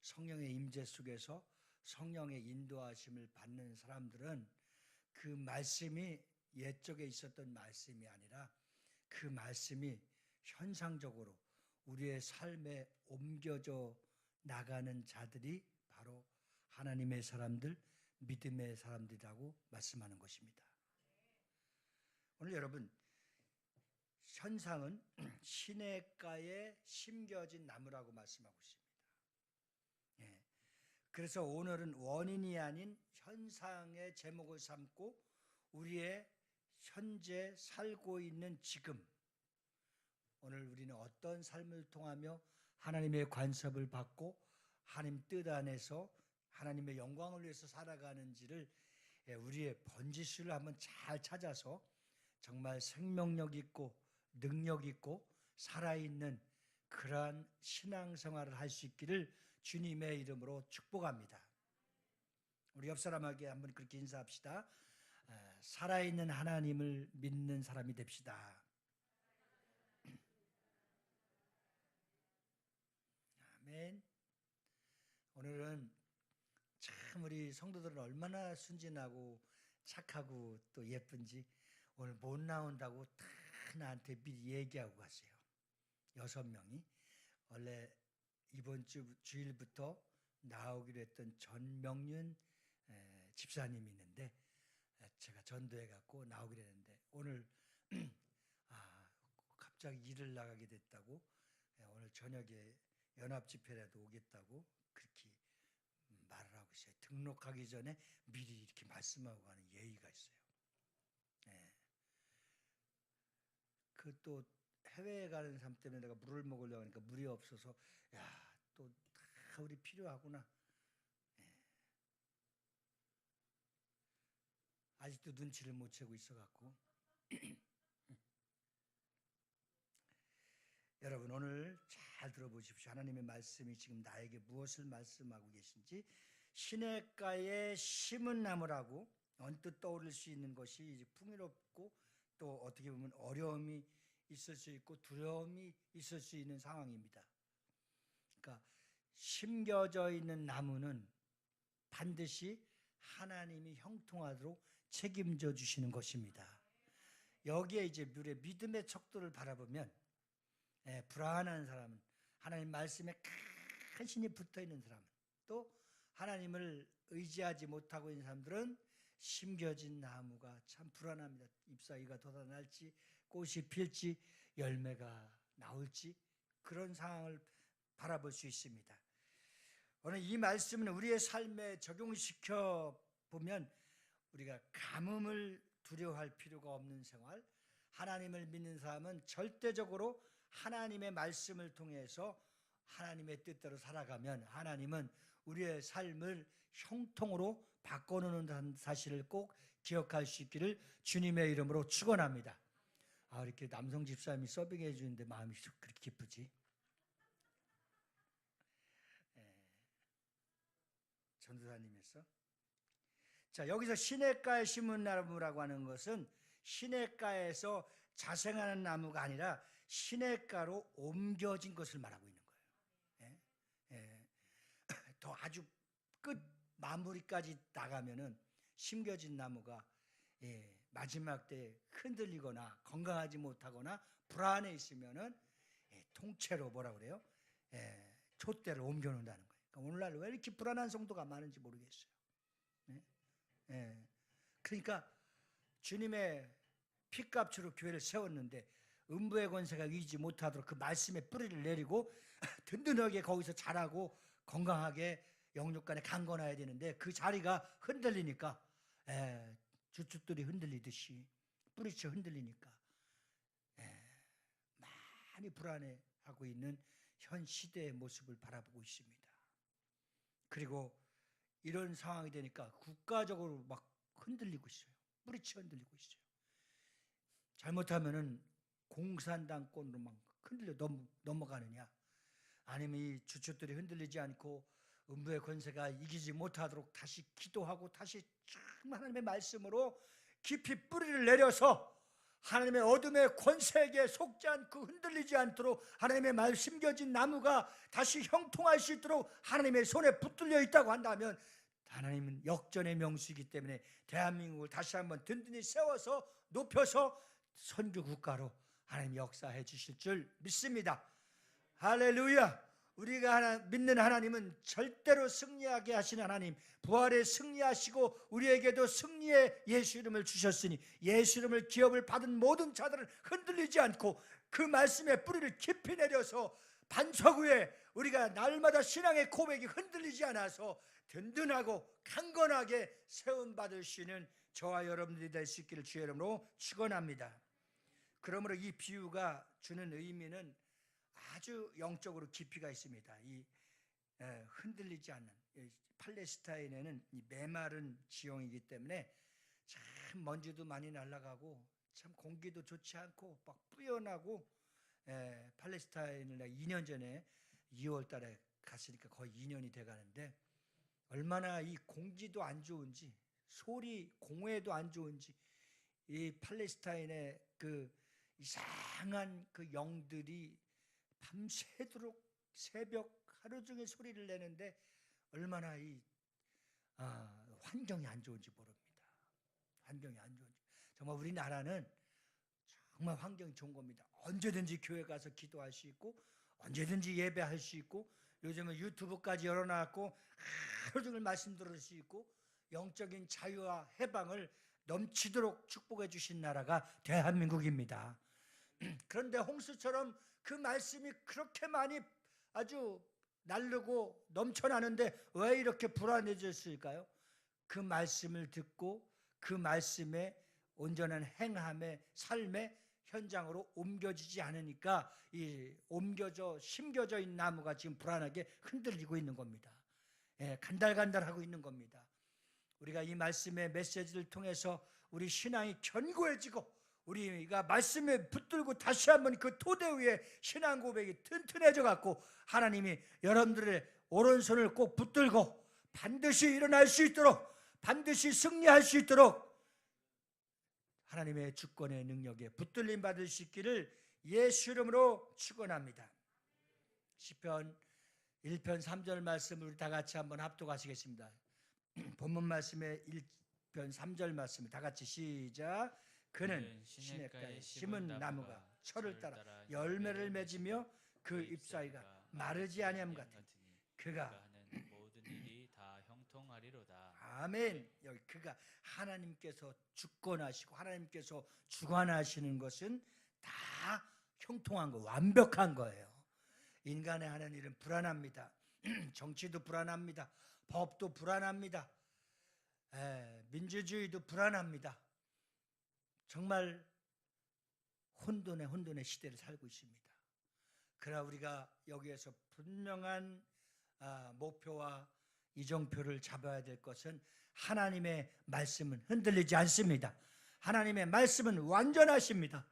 성령의 임재 속에서 성령의 인도하심을 받는 사람들은 그 말씀이 옛적에 있었던 말씀이 아니라 그 말씀이 현상적으로 우리의 삶에 옮겨져 나가는 자들이 바로 하나님의 사람들, 믿음의 사람들이라고 말씀하는 것입니다. 오늘 여러분, 현상은 시냇가에 심겨진 나무라고 말씀하고 있습니다. 예. 그래서 오늘은 원인이 아닌 현상의 제목을 삼고 우리의 현재 살고 있는 지금, 오늘 우리는 어떤 삶을 통하며 하나님의 관섭을 받고 하나님 뜻 안에서 하나님의 영광을 위해서 살아가는지를 우리의 번지수를 한번 잘 찾아서 정말 생명력 있고 능력 있고 살아있는 그러한 신앙생활을 할 수 있기를 주님의 이름으로 축복합니다. 우리 옆 사람에게 한번 그렇게 인사합시다. 살아있는 하나님을 믿는 사람이 됩시다. 아멘. 오늘은 참 우리 성도들은 얼마나 순진하고 착하고 또 예쁜지 오늘 못 나온다고 다 나한테 미리 얘기하고 갔어요. 6명이 원래 이번 주일부터 나오기로 했던 전명윤 집사님이 있는데 제가 전도해 갖고 나오기로 했는데 오늘 갑자기 일을 나가게 됐다고 오늘 저녁에 연합 집회라도 오겠다고 그렇게 말을 하고 있어요. 등록하기 전에 미리 이렇게 말씀하고 가는 예의가 있어요. 그 또 해외에 가는 사람 때문에 내가 물을 먹으려고 하니까 물이 없어서 야, 또 다 우리 필요하구나. 아직도 눈치를 못 채고 있어갖고 여러분 오늘 잘 들어보십시오. 하나님의 말씀이 지금 나에게 무엇을 말씀하고 계신지. 시냇가에 심은 나무라고 언뜻 떠오를 수 있는 것이 이제 풍요롭고 또 어떻게 보면 어려움이 있을 수 있고 두려움이 있을 수 있는 상황입니다. 그러니까 심겨져 있는 나무는 반드시 하나님이 형통하도록 책임져 주시는 것입니다. 여기에 이제 우리의 믿음의 척도를 바라보면 불안한 사람은, 하나님 말씀에 간신히 붙어 있는 사람은, 또 하나님을 의지하지 못하고 있는 사람들은 심겨진 나무가 참 불안합니다. 잎사귀가 돋아날지, 꽃이 필지, 열매가 나올지, 그런 상황을 바라볼 수 있습니다. 오늘 이 말씀은 우리의 삶에 적용시켜 보면 우리가 가뭄을 두려워할 필요가 없는 생활, 하나님을 믿는 사람은 절대적으로 하나님의 말씀을 통해서 하나님의 뜻대로 살아가면 하나님은 우리의 삶을 형통으로 바꿔놓는 사실을 꼭 기억할 수 있기를 주님의 이름으로 축원합니다. 이렇게 남성 집사님이 서빙해 주는데 마음이 그렇게 기쁘지? 전도사님에서. 자, 여기서 시냇가에 심은 나무라고 하는 것은 시냇가에서 자생하는 나무가 아니라 시냇가로 옮겨진 것을 말하고 있는 거예요. 더 아주 끝 마무리까지 나가면은 심겨진 나무가 마지막 때 흔들리거나 건강하지 못하거나 불안해 있으면은 통째로 뭐라 그래요? 촛대를 옮겨놓는다는 거예요. 그러니까 오늘날 왜 이렇게 불안한 성도가 많은지 모르겠어요. 그러니까 주님의 피값으로 교회를 세웠는데 음부의 권세가 이기지 못하도록 그 말씀의 뿌리를 내리고 든든하게 거기서 자라고 건강하게 영육간에 강건해야 되는데 그 자리가 흔들리니까 주춧돌이 흔들리듯이 뿌리채 흔들리니까 많이 불안해하고 있는 현 시대의 모습을 바라보고 있습니다. 그리고 이런 상황이 되니까 국가적으로 막 흔들리고 있어요. 뿌리채 흔들리고 있어요. 잘못하면은 공산당권으로 막 흔들려 넘어가느냐, 아니면 이 주춧돌이 흔들리지 않고 음부의 권세가 이기지 못하도록 다시 기도하고 다시 하나님의 말씀으로 깊이 뿌리를 내려서 하나님의 어둠의 권세에게 속지 않고 흔들리지 않도록 하나님의 말 심겨진 나무가 다시 형통할 수 있도록 하나님의 손에 붙들려 있다고 한다면 하나님은 역전의 명수이기 때문에 대한민국을 다시 한번 든든히 세워서 높여서 선교 국가로 하나님 역사해 주실 줄 믿습니다. 할렐루야. 우리가 믿는 하나님은 절대로 승리하게 하시는 하나님, 부활에 승리하시고 우리에게도 승리의 예수 이름을 주셨으니 예수 이름을 기업을 받은 모든 자들은 흔들리지 않고 그 말씀의 뿌리를 깊이 내려서 반석 위에 우리가 날마다 신앙의 고백이 흔들리지 않아서 든든하고 강건하게 세움받을 수 있는 저와 여러분들이 될 수 있기를 주의 이름으로 축원합니다. 그러므로 이 비유가 주는 의미는 아주 영적으로 깊이가 있습니다. 이 흔들리지 않는 팔레스타인에는 이 메마른 지형이기 때문에 참 먼지도 많이 날아가고 참 공기도 좋지 않고 막 뿌연하고, 팔레스타인을 내가 2년 전에 2월 달에 갔으니까 거의 2년이 돼 가는데 얼마나 이 공기도 안 좋은지 소리 공해도 안 좋은지 이 팔레스타인의 그 이상한 그 영들이 밤새도록 새벽 하루 종일 소리를 내는데 얼마나 이 환경이 안 좋은지 모릅니다. 환경이 안 좋은지. 정말 우리나라는 정말 환경이 좋은 겁니다. 언제든지 교회 가서 기도할 수 있고 언제든지 예배할 수 있고 요즘은 유튜브까지 열어놨고 하루 종일 말씀 들을 수 있고 영적인 자유와 해방을 넘치도록 축복해 주신 나라가 대한민국입니다. 그런데 홍수처럼 그 말씀이 그렇게 많이 아주 날르고 넘쳐나는데 왜 이렇게 불안해졌을까요? 그 말씀을 듣고 그 말씀에 온전한 행함의 삶의 현장으로 옮겨지지 않으니까 이 심겨져 있는 나무가 지금 불안하게 흔들리고 있는 겁니다. 간달간달하고 있는 겁니다. 우리가 이 말씀의 메시지를 통해서 우리 신앙이 견고해지고 우리가 말씀에 붙들고 다시 한번 그 토대 위에 신앙 고백이 튼튼해져 갖고 하나님이 여러분들의 오른손을 꼭 붙들고 반드시 일어날 수 있도록 반드시 승리할 수 있도록 하나님의 주권의 능력에 붙들림 받을 수 있기를 예수 이름으로 축원합니다. 시편 1편 3절 말씀을 우리 다 같이 한번 합독하시겠습니다. 본문 말씀의 1편 3절 말씀을 다 같이 시작. 그는 시냇가에 심은 나무가 철을 따라 열매를 맺으며 그 잎사귀가 마르지 아니함 같으니 그가 하는 모든 일이 다 형통하리로다. 아멘. 여기 그가 하나님께서 주권하시고 하나님께서 주관하시는 것은 다 형통한 거, 완벽한 거예요. 인간의 하는 일은 불안합니다. 정치도 불안합니다. 법도 불안합니다. 민주주의도 불안합니다. 정말 혼돈의 시대를 살고 있습니다. 그러나 우리가 여기에서 분명한 목표와 이정표를 잡아야 될 것은 하나님의 말씀은 흔들리지 않습니다. 하나님의 말씀은 완전하십니다.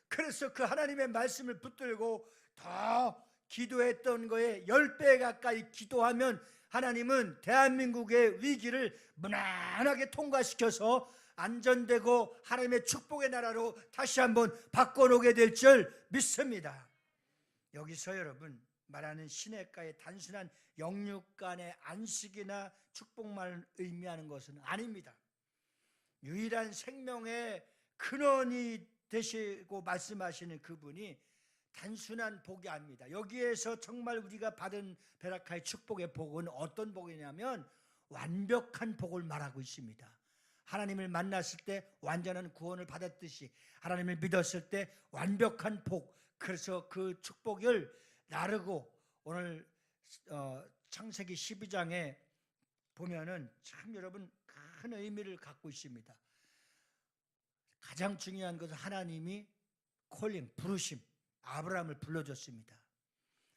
그래서 그 하나님의 말씀을 붙들고 더 기도했던 거에 10배 가까이 기도하면 하나님은 대한민국의 위기를 무난하게 통과시켜서 안전되고 하나님의 축복의 나라로 다시 한번 바꿔놓게 될 줄 믿습니다. 여기서 여러분 말하는 시냇가의 단순한 영육간의 안식이나 축복만 의미하는 것은 아닙니다. 유일한 생명의 근원이 되시고 말씀하시는 그분이 단순한 복이 아닙니다. 여기에서 정말 우리가 받은 베라카의 축복의 복은 어떤 복이냐면 완벽한 복을 말하고 있습니다. 하나님을 만났을 때 완전한 구원을 받았듯이 하나님을 믿었을 때 완벽한 복, 그래서 그 축복을 나르고 오늘 창세기 12장에 보면은 참 여러분 큰 의미를 갖고 있습니다. 가장 중요한 것은 하나님이 부르심, 아브라함을 불러줬습니다.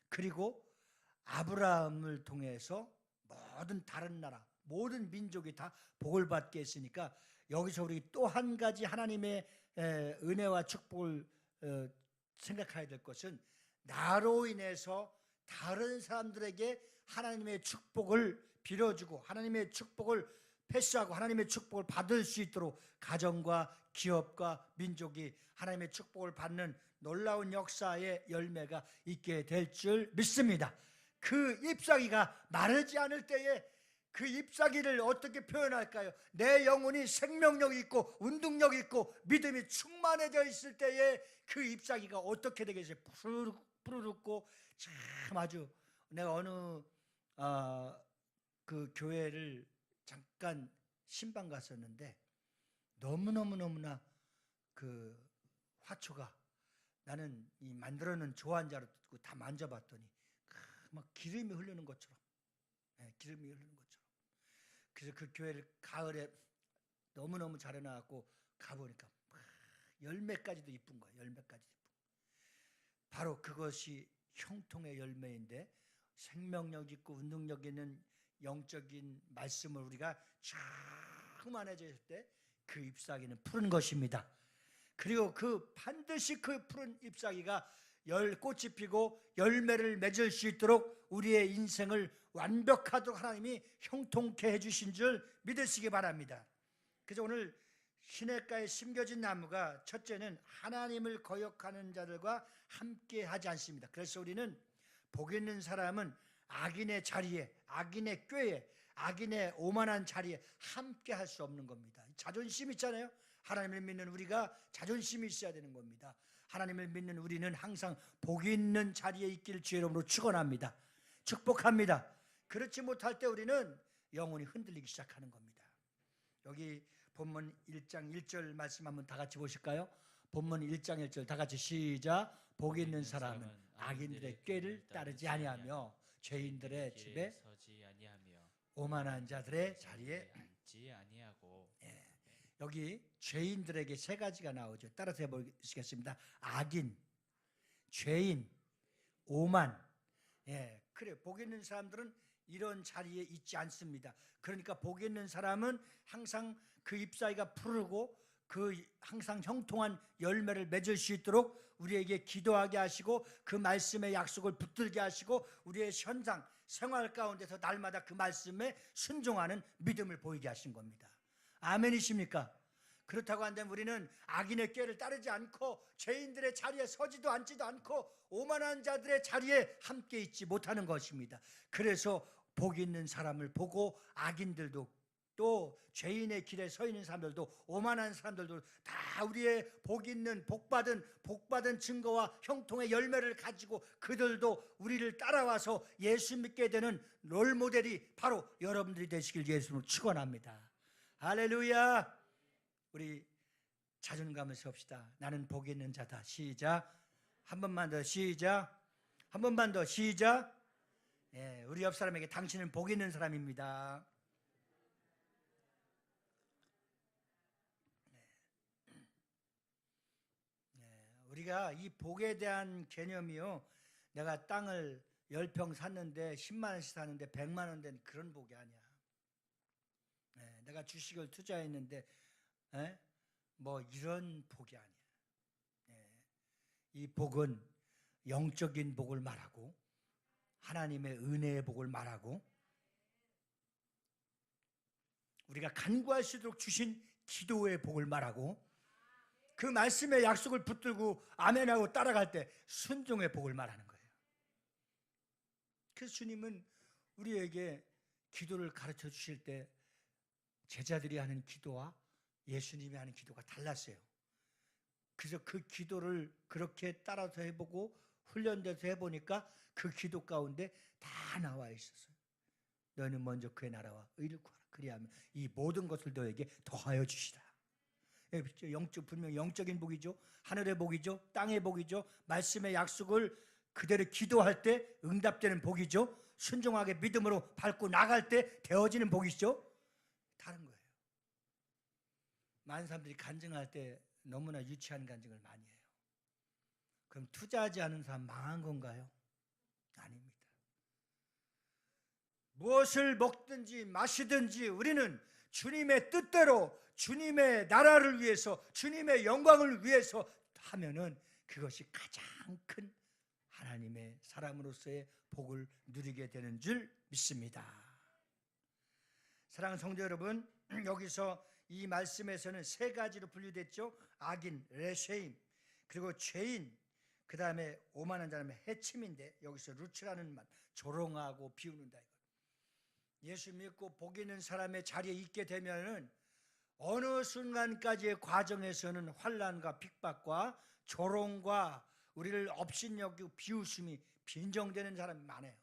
그리고 아브라함을 통해서 모든 다른 나라, 모든 민족이 다 복을 받게 했으니까 여기서 우리 또 한 가지 하나님의 은혜와 축복을 생각해야 될 것은 나로 인해서 다른 사람들에게 하나님의 축복을 빌어주고 하나님의 축복을 패스하고 하나님의 축복을 받을 수 있도록 가정과 기업과 민족이 하나님의 축복을 받는 놀라운 역사의 열매가 있게 될 줄 믿습니다. 그 잎사귀가 마르지 않을 때에 그 잎사귀를 어떻게 표현할까요? 내 영혼이 생명력이 있고 운동력이 있고 믿음이 충만해져 있을 때에 그 잎사귀가 어떻게 되겠어요? 푸르륵고 참 아주 내가 어느 그 교회를 잠깐 신방 갔었는데 너무나 그 화초가 나는 이 만들어놓은 조환자로 듣고 다 만져봤더니 막 기름이 흐르는 것처럼, 기름이 흐르는 것처럼. 그래서 그 교회를 가을에 너무너무 잘 해놔갖고 가보니까 막 열매까지도 이쁜 거야. 열매까지도 이쁜 거야. 바로 그것이 형통의 열매인데 생명력 있고 운동력 있는 영적인 말씀을 우리가 충만해질 때 그 잎사귀는 푸른 것입니다. 그리고 반드시 그 푸른 잎사귀가 꽃이 피고 열매를 맺을 수 있도록 우리의 인생을 완벽하도록 하나님이 형통케 해주신 줄 믿으시기 바랍니다. 그래서 오늘 시냇가에 심겨진 나무가 첫째는 하나님을 거역하는 자들과 함께 하지 않습니다. 그래서 우리는 복 있는 사람은 악인의 자리에, 악인의 꾀에, 악인의 오만한 자리에 함께 할 수 없는 겁니다. 자존심 있잖아요. 하나님을 믿는 우리가 자존심이 있어야 되는 겁니다. 하나님을 믿는 우리는 항상 복 있는 자리에 있기를 주의 이름으로 축원합니다. 축복합니다. 그렇지 못할 때 우리는 영혼이 흔들리기 시작하는 겁니다. 여기 본문 1장 1절 말씀 한번 다 같이 보실까요? 본문 1장 1절 다 같이 시작. 복 있는 사람은 악인들의 꾀를 따르지 아니하며 죄인들의 집에 서지 아니하며 오만한 자들의 자리에 앉지 아니하고. 여기 죄인들에게 세 가지가 나오죠. 따라서 해보시겠습니다. 악인, 죄인, 오만. 그래. 복 있는 사람들은 이런 자리에 있지 않습니다. 그러니까 복 있는 사람은 항상 그 잎사귀가 푸르고 항상 형통한 열매를 맺을 수 있도록 우리에게 기도하게 하시고 그 말씀의 약속을 붙들게 하시고 우리의 현상, 생활 가운데서 날마다 그 말씀에 순종하는 믿음을 보이게 하신 겁니다. 아멘이십니까? 그렇다고 한다면 우리는 악인의 꾀를 따르지 않고 죄인들의 자리에 서지도 앉지도 않고 오만한 자들의 자리에 함께 있지 못하는 것입니다. 그래서 복 있는 사람을 보고 악인들도 또 죄인의 길에 서 있는 사람들도 오만한 사람들도 다 우리의 복 있는 복받은 증거와 형통의 열매를 가지고 그들도 우리를 따라와서 예수 믿게 되는 롤모델이 바로 여러분들이 되시길 예수로 축원합니다. 할렐루야. 우리 자존감을 세웁시다. 나는 복 있는 자다. 시작. 한 번만 더 시작. 한 번만 더 시작. 우리 옆 사람에게 당신은 복 있는 사람입니다. 우리가 이 복에 대한 개념이요, 내가 땅을 10평 샀는데 10만 원씩 사는데 100만 원 된 그런 복이 아니야. 내가 주식을 투자했는데 뭐 이런 복이 아니야. 이 복은 영적인 복을 말하고 하나님의 은혜의 복을 말하고 우리가 간구할 수 있도록 주신 기도의 복을 말하고 그 말씀의 약속을 붙들고 아멘하고 따라갈 때 순종의 복을 말하는 거예요. 그래서 주님은 우리에게 기도를 가르쳐 주실 때 제자들이 하는 기도와 예수님이 하는 기도가 달랐어요. 그래서 그 기도를 그렇게 따라서 해보고 훈련돼서 해보니까 그 기도 가운데 다 나와 있었어요. 너는 먼저 그의 나라와 의를 구하라. 그리하면 이 모든 것을 너에게 더하여 주시라. 분명 영적인 복이죠. 하늘의 복이죠. 땅의 복이죠. 말씀의 약속을 그대로 기도할 때 응답되는 복이죠. 순종하게 믿음으로 밟고 나갈 때 되어지는 복이죠. 다른 거예요. 많은 사람들이 간증할 때 너무나 유치한 간증을 많이 해요. 그럼 투자하지 않은 사람 망한 건가요? 아닙니다. 무엇을 먹든지 마시든지 우리는 주님의 뜻대로 주님의 나라를 위해서 주님의 영광을 위해서 하면은 그것이 가장 큰 하나님의 사람으로서의 복을 누리게 되는 줄 믿습니다. 사랑하는 성도 여러분, 여기서 이 말씀에서는 세 가지로 분류됐죠. 악인, 레쉐임, 그리고 죄인, 그 다음에 오만한 사람의 해침인데 여기서 루츠라는 말, 조롱하고 비웃는다. 예수 믿고 복 있는 사람의 자리에 있게 되면은 어느 순간까지의 과정에서는 환난과 핍박과 조롱과 우리를 업신여기고 비웃음이 빈정되는 사람이 많아요.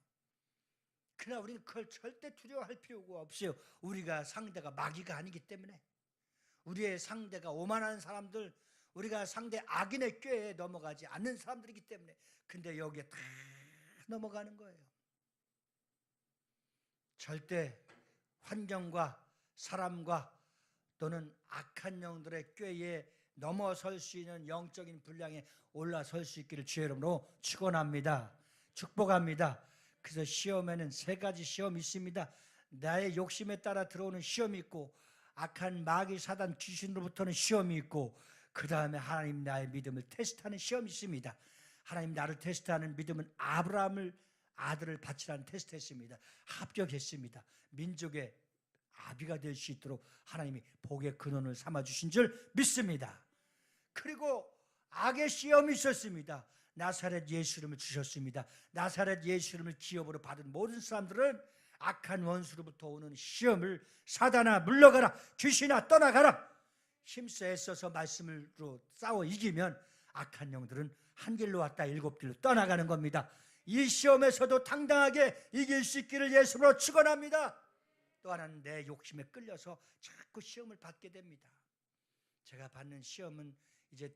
그러나 우리는 그걸 절대 두려워할 필요가 없어요. 우리가 상대가 마귀가 아니기 때문에. 우리의 상대가 오만한 사람들, 우리가 상대 악인의 꾀에 넘어가지 않는 사람들이기 때문에. 근데 여기에 다 넘어가는 거예요. 절대 환경과 사람과 또는 악한 영들의 꾀에 넘어설 수 있는 영적인 분량에 올라설 수 있기를 주의 이름으로 축원합니다. 축복합니다. 그래서 시험에는 세 가지 시험이 있습니다. 나의 욕심에 따라 들어오는 시험이 있고, 악한 마귀 사단 귀신으로부터는 시험이 있고, 그 다음에 하나님 나의 믿음을 테스트하는 시험이 있습니다. 하나님 나를 테스트하는 믿음은 아브라함을 아들을 바치라는 테스트했습니다. 합격했습니다. 민족의 아비가 될 수 있도록 하나님이 복의 근원을 삼아주신 줄 믿습니다. 그리고 악의 시험이 있었습니다. 나사렛 예수 이름을 주셨습니다. 나사렛 예수 이름을 기업으로 받은 모든 사람들은 악한 원수로부터 오는 시험을 사단아 물러가라, 귀신아 떠나가라, 힘써 애써서 말씀으로 싸워 이기면 악한 영들은 한 길로 왔다 일곱 길로 떠나가는 겁니다. 이 시험에서도 당당하게 이길 수 있기를 예수로 축원합니다. 또 하나는 내 욕심에 끌려서 자꾸 시험을 받게 됩니다. 제가 받는 시험은 이제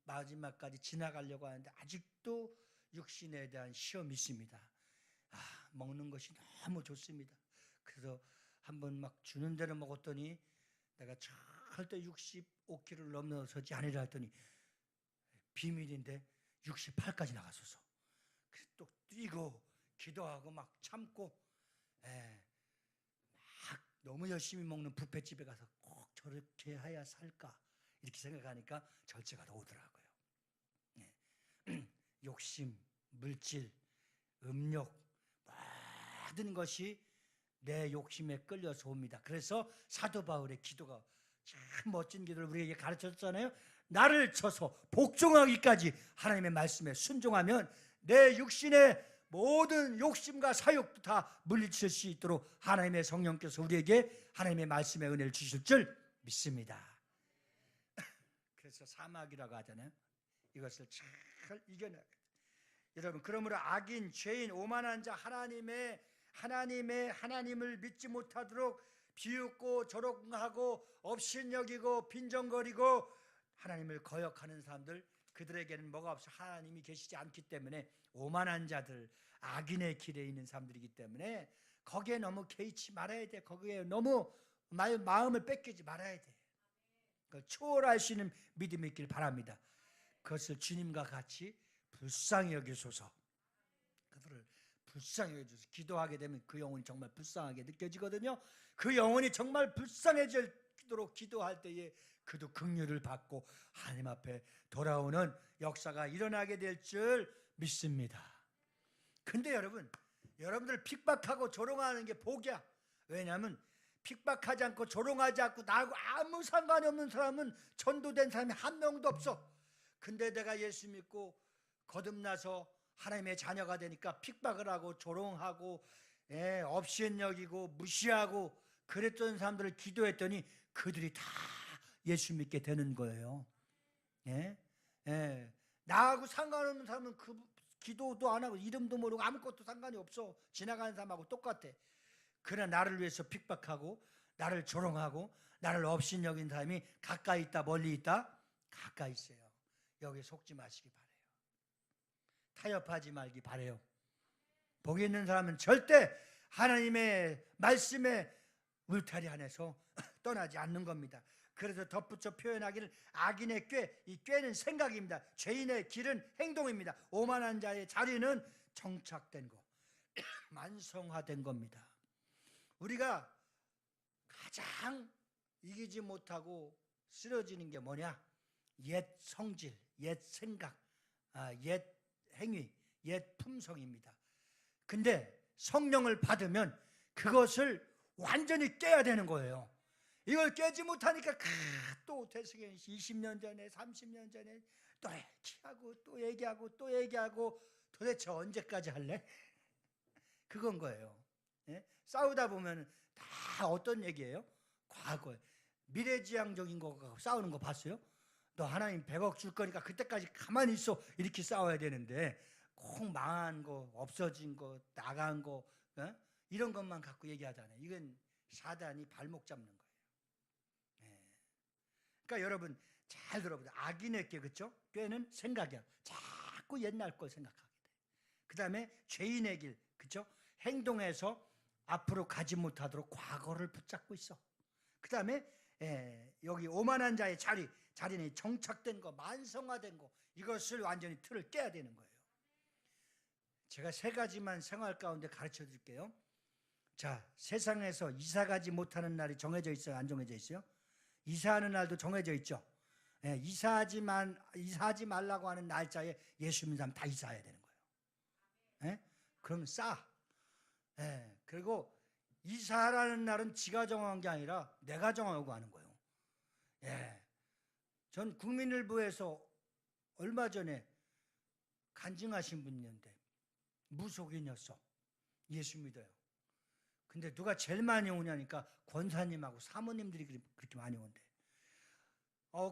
마지막까지 지나가려고 하는데 아직도 육신에 대한 시험이 있습니다. 먹는 것이 너무 좋습니다. 그래서 한번 막 주는 대로 먹었더니 내가 절대 65kg를 넘어서지 않으려 했더니 비밀인데 68까지 나갔었어. 그래서 또 뛰고 기도하고 막 참고, 막 너무 열심히 먹는 뷔페집에 가서 꼭 저렇게 해야 살까 이렇게 생각하니까 절제가 더 오더라고요. 욕심, 물질, 음욕 모든 것이 내 욕심에 끌려서 옵니다. 그래서 사도 바울의 기도가 참 멋진 기도를 우리에게 가르쳤잖아요. 나를 쳐서 복종하기까지 하나님의 말씀에 순종하면 내 육신의 모든 욕심과 사욕도 다 물리칠 수 있도록 하나님의 성령께서 우리에게 하나님의 말씀의 은혜를 주실 줄 믿습니다. 그래서 사막이라고 하잖아요. 이것을 잘 이겨내야 돼요. 여러분, 그러므로 악인, 죄인, 오만한 자, 하나님을 믿지 못하도록 비웃고 조롱하고 업신여기고 빈정거리고 하나님을 거역하는 사람들, 그들에게는 뭐가 없어? 하나님이 계시지 않기 때문에 오만한 자들, 악인의 길에 있는 사람들이기 때문에 거기에 너무 개의치 말아야 돼. 거기에 너무 마음을 뺏기지 말아야 돼. 그걸 초월할 수 있는 믿음이 있길 바랍니다. 그것을 주님과 같이 불쌍히 여기소서. 그들을 불쌍히 여기소서. 기도하게 되면 그 영혼이 정말 불쌍하게 느껴지거든요. 그 영혼이 정말 불쌍해지도록 기도할 때에 그도 긍휼을 받고 하나님 앞에 돌아오는 역사가 일어나게 될 줄 믿습니다. 근데 여러분들 핍박하고 조롱하는 게 복이야. 왜냐하면 핍박하지 않고 조롱하지 않고 나하고 아무 상관이 없는 사람은 전도된 사람이 한 명도 없어. 근데 내가 예수 믿고 거듭나서 하나님의 자녀가 되니까 핍박을 하고 조롱하고 업신여기고 무시하고 그랬던 사람들을 기도했더니 그들이 다 예수 믿게 되는 거예요. 나하고 상관없는 사람은 그 기도도 안 하고 이름도 모르고 아무것도 상관이 없어. 지나가는 사람하고 똑같아. 그러나 나를 위해서 핍박하고 나를 조롱하고 나를 업신여긴 사람이 가까이 있다 멀리 있다? 가까이 있어요. 여기 속지 마시기 바래요. 타협하지 말기 바래요. 복이 있는 사람은 절대 하나님의 말씀에 울타리 안에서 떠나지 않는 겁니다. 그래서 덧붙여 표현하기를 악인의 꾀, 이 꾀는 생각입니다. 죄인의 길은 행동입니다. 오만한 자의 자리는 정착된 거, 만성화된 겁니다. 우리가 가장 이기지 못하고 쓰러지는 게 뭐냐? 옛 성질, 옛 생각, 옛 행위, 옛 품성입니다. 근데 성령을 받으면 그것을 완전히 깨야 되는 거예요. 이걸 깨지 못하니까 또 대승현 20년 전에 30년 전에 또 얘기하고 또 얘기하고 또 얘기하고 도대체 언제까지 할래? 그건 거예요. 싸우다 보면 다 어떤 얘기예요? 과거에 미래지향적인 거 싸우는 거 봤어요? 너 하나님 100억 줄 거니까 그때까지 가만히 있어 이렇게 싸워야 되는데 꼭 망한 거, 없어진 거, 나간 거, 이런 것만 갖고 얘기하잖아요. 이건 사단이 발목 잡는 거예요. 예. 그러니까 여러분 잘 들어보세요. 악인의 꾀, 그렇죠? 꾀는 생각이야. 자꾸 옛날 걸 생각하게 돼. 그 다음에 죄인의 길, 그렇죠? 행동에서 앞으로 가지 못하도록 과거를 붙잡고 있어. 그 다음에 여기 오만한 자의 자리는 정착된 거, 만성화된 거, 이것을 완전히 틀을 깨야 되는 거예요. 제가 3가지만 생활 가운데 가르쳐 드릴게요. 자, 세상에서 이사 가지 못하는 날이 정해져 있어요? 안 정해져 있어요? 이사하는 날도 정해져 있죠. 이사하지 말라고 하는 날짜에 예수 믿는 사람 다 이사해야 되는 거예요. 그럼 싸. 그리고 이사하라는 날은 지가 정한 게 아니라 내가 정하고 하는 거예요. 전 국민일보에서 얼마 전에 간증하신 분이 있는데 무속인이었어. 예수 믿어요. 근데 누가 제일 많이 오냐니까 권사님하고 사모님들이 그렇게 많이 온대.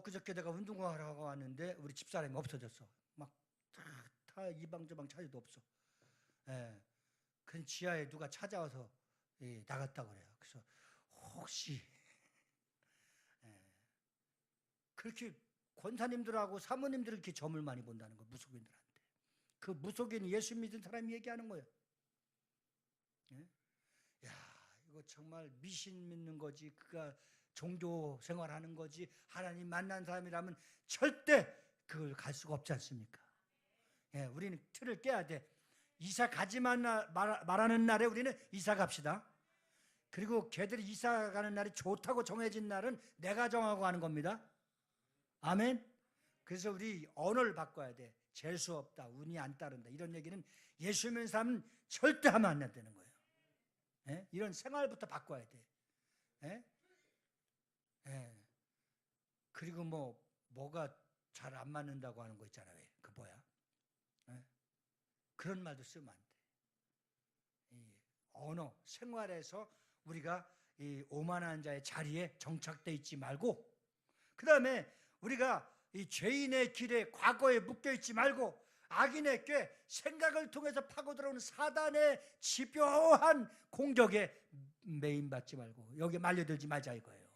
그저께 내가 운동하러 왔는데 우리 집사람이 없어졌어. 막 다 이방 저방 찾아도 없어. 그 지하에 누가 찾아와서 나갔다 그래요. 그래서 혹시 그렇게 권사님들하고 사모님들을 이렇게 점을 많이 본다는 거, 무속인들한테. 그 무속인 예수 믿은 사람이 얘기하는 거예요. 이거 정말 미신 믿는 거지, 그가 종교 생활하는 거지, 하나님 만난 사람이라면 절대 그걸 갈 수가 없지 않습니까? 우리는 틀을 깨야 돼. 이사 가지 말하는 날에 우리는 이사 갑시다. 그리고 걔들이 이사 가는 날이 좋다고 정해진 날은 내가 정하고 하는 겁니다. 아멘. 그래서 우리 언어를 바꿔야 돼. 재수 없다, 운이 안 따른다, 이런 얘기는 예수 믿는 사람은 절대 하면 안 되는 거예요. 이런 생활부터 바꿔야 돼. 그리고 뭐가 잘 안 맞는다고 하는 거 있잖아요. 그 뭐야? 그런 말도 쓰면 안 돼. 이 언어, 생활에서 우리가 이 오만한 자의 자리에 정착되어 있지 말고, 그 다음에 우리가 이 죄인의 길에, 과거에 묶여 있지 말고, 악인의 꾀, 생각을 통해서 파고 들어오는 사단의 집요한 공격에 매인받지 말고 여기에 말려들지 말자 이거예요.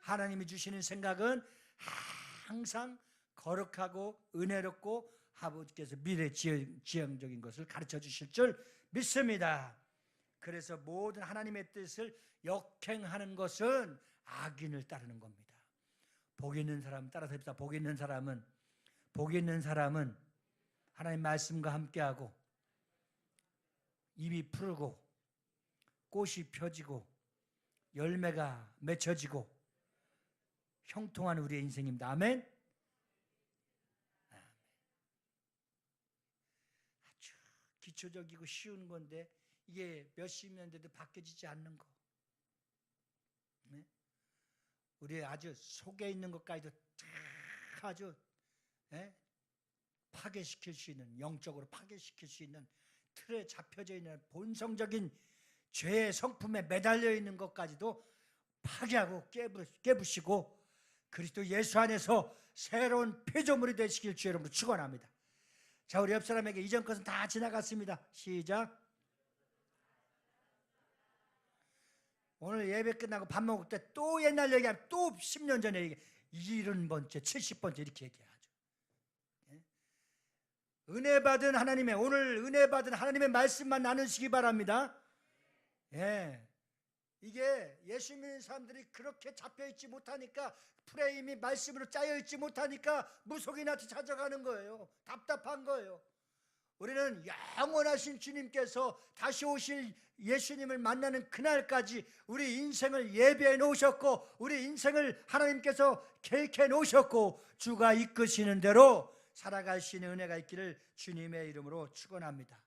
하나님이 주시는 생각은 항상 거룩하고 은혜롭고 아버지께서 미래지향적인 것을 가르쳐 주실 줄 믿습니다. 그래서 모든 하나님의 뜻을 역행하는 것은 악인을 따르는 겁니다. 복 있는 사람 따라서 합시다. 복 있는 사람은 하나님 말씀과 함께하고 잎이 푸르고 꽃이 펴지고 열매가 맺혀지고 형통한 우리의 인생입니다. 아멘. 아주 기초적이고 쉬운 건데 이게 몇십 년 돼도 바뀌어지지 않는 거. 우리의 아주 속에 있는 것까지도 아주 파괴시킬 수 있는, 영적으로 파괴시킬 수 있는, 틀에 잡혀져 있는 본성적인 죄의 성품에 매달려 있는 것까지도 파괴하고 깨부시고 그리스도 예수 안에서 새로운 피조물이 되시길 주 여러분으로 축원합니다. 자, 우리 옆 사람에게 이전 것은 다 지나갔습니다. 시작. 오늘 예배 끝나고 밥 먹을 때 또 옛날 얘기하면 또 10년 전에 얘기, 70번째, 70번째 이렇게 얘기하죠. 은혜 받은 하나님의, 오늘 은혜 받은 하나님의 말씀만 나누시기 바랍니다. 이게 예수 믿는 사람들이 그렇게 잡혀있지 못하니까, 프레임이 말씀으로 짜여있지 못하니까 무속인한테 찾아가는 거예요. 답답한 거예요. 우리는 영원하신 주님께서 다시 오실 예수님을 만나는 그날까지 우리 인생을 예비해 놓으셨고, 우리 인생을 하나님께서 계획해 놓으셨고, 주가 이끄시는 대로 살아갈 수 있는 은혜가 있기를 주님의 이름으로 축원합니다.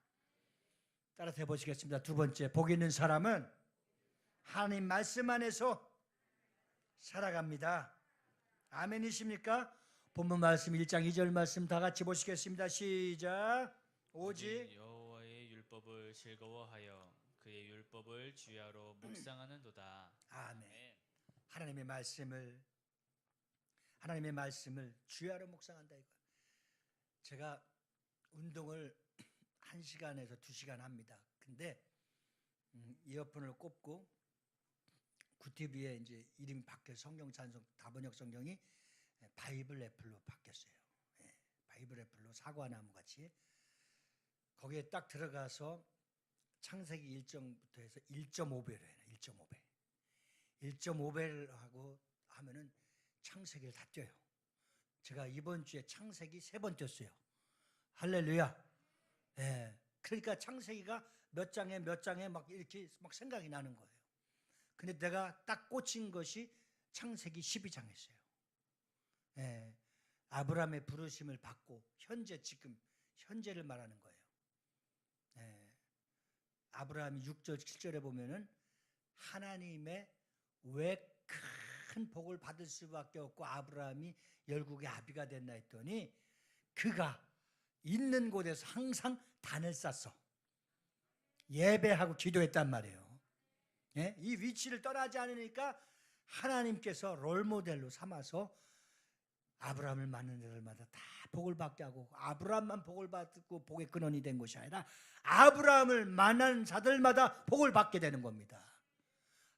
따라서 해보시겠습니다. 두 번째, 복 있는 사람은 하나님 말씀 안에서 살아갑니다. 아멘이십니까? 본문 말씀 1장 2절 말씀 다 같이 보시겠습니다. 시작. 오직 여호와의 율법을 즐거워하여 그의 율법을 주야로 묵상하는도다. 아멘. 하나님의 말씀을 주야로 묵상한다 이거. 제가 운동을 1시간에서 2시간 합니다. 근데 이어폰을 꼽고 구티비에 이제 이름이 바뀌어 성경 찬송 다번역 성경이 바이블 애플로 바뀌었어요. 바이블 애플로 사과나무 같이 거기에 딱 들어가서 창세기 1장부터 해서 1.5배로 해요. 1.5배. 1.5배를 하고 하면은 창세기를 다 띄어요. 제가 이번 주에 창세기 3번 띄었어요. 할렐루야. 그러니까 창세기가 몇 장에 막 이렇게 막 생각이 나는 거예요. 근데 내가 딱 꽂힌 것이 창세기 12장이었어요. 아브라함의 부르심을 받고 지금 현재를 말하는 거예요. 아브라함이 6절 7절에 보면은 하나님의 왜 큰 복을 받을 수밖에 없고 아브라함이 열국의 아비가 됐나 했더니 그가 있는 곳에서 항상 단을 쌌어. 예배하고 기도했단 말이에요. 이 위치를 떠나지 않으니까 하나님께서 롤모델로 삼아서 아브라함을 만난 자들마다 다 복을 받게 하고 아브라함만 복을 받고 복의 근원이 된 것이 아니라 아브라함을 만난 자들마다 복을 받게 되는 겁니다.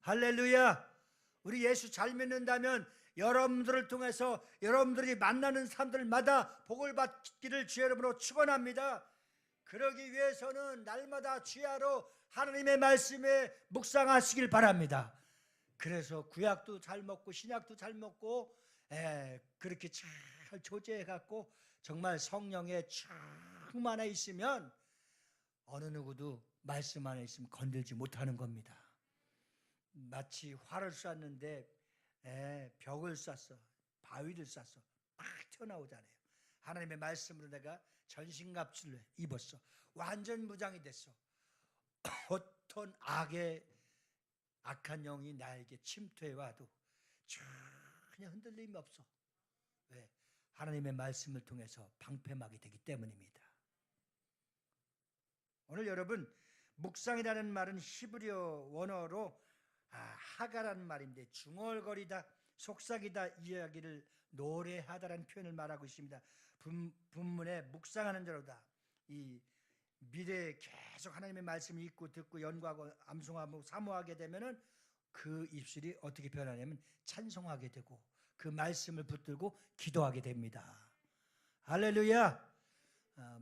할렐루야. 우리 예수 잘 믿는다면 여러분들을 통해서 여러분들이 만나는 사람들마다 복을 받기를 주의 이름으로 축원합니다. 그러기 위해서는 날마다 주야로 하나님의 말씀에 묵상하시길 바랍니다. 그래서 구약도 잘 먹고 신약도 잘 먹고 그렇게 잘 조제해 갖고 정말 성령에 충만해 있으면 어느 누구도 말씀 안에 있으면 건들지 못하는 겁니다. 마치 활을 쐈는데 벽을 쐈어, 바위를 쐈어, 팍 튀어나오잖아요. 하나님의 말씀으로 내가 전신갑주를 입었어. 완전 무장이 됐어. 어떤 악한 영이 나에게 침투해 와도 전혀 흔들림이 없어. 왜? 하나님의 말씀을 통해서 방패막이 되기 때문입니다. 오늘 여러분 묵상이라는 말은 히브리어 원어로 하가라는 말인데 중얼거리다, 속삭이다, 이야기를 노래하다라는 표현을 말하고 있습니다. 분문에 묵상하는 자로다. 이 미래에 계속 하나님의 말씀을 읽고 듣고 연구하고 암송하고 사모하게 되면은 그 입술이 어떻게 변하냐면 찬송하게 되고 그 말씀을 붙들고 기도하게 됩니다. 할렐루야.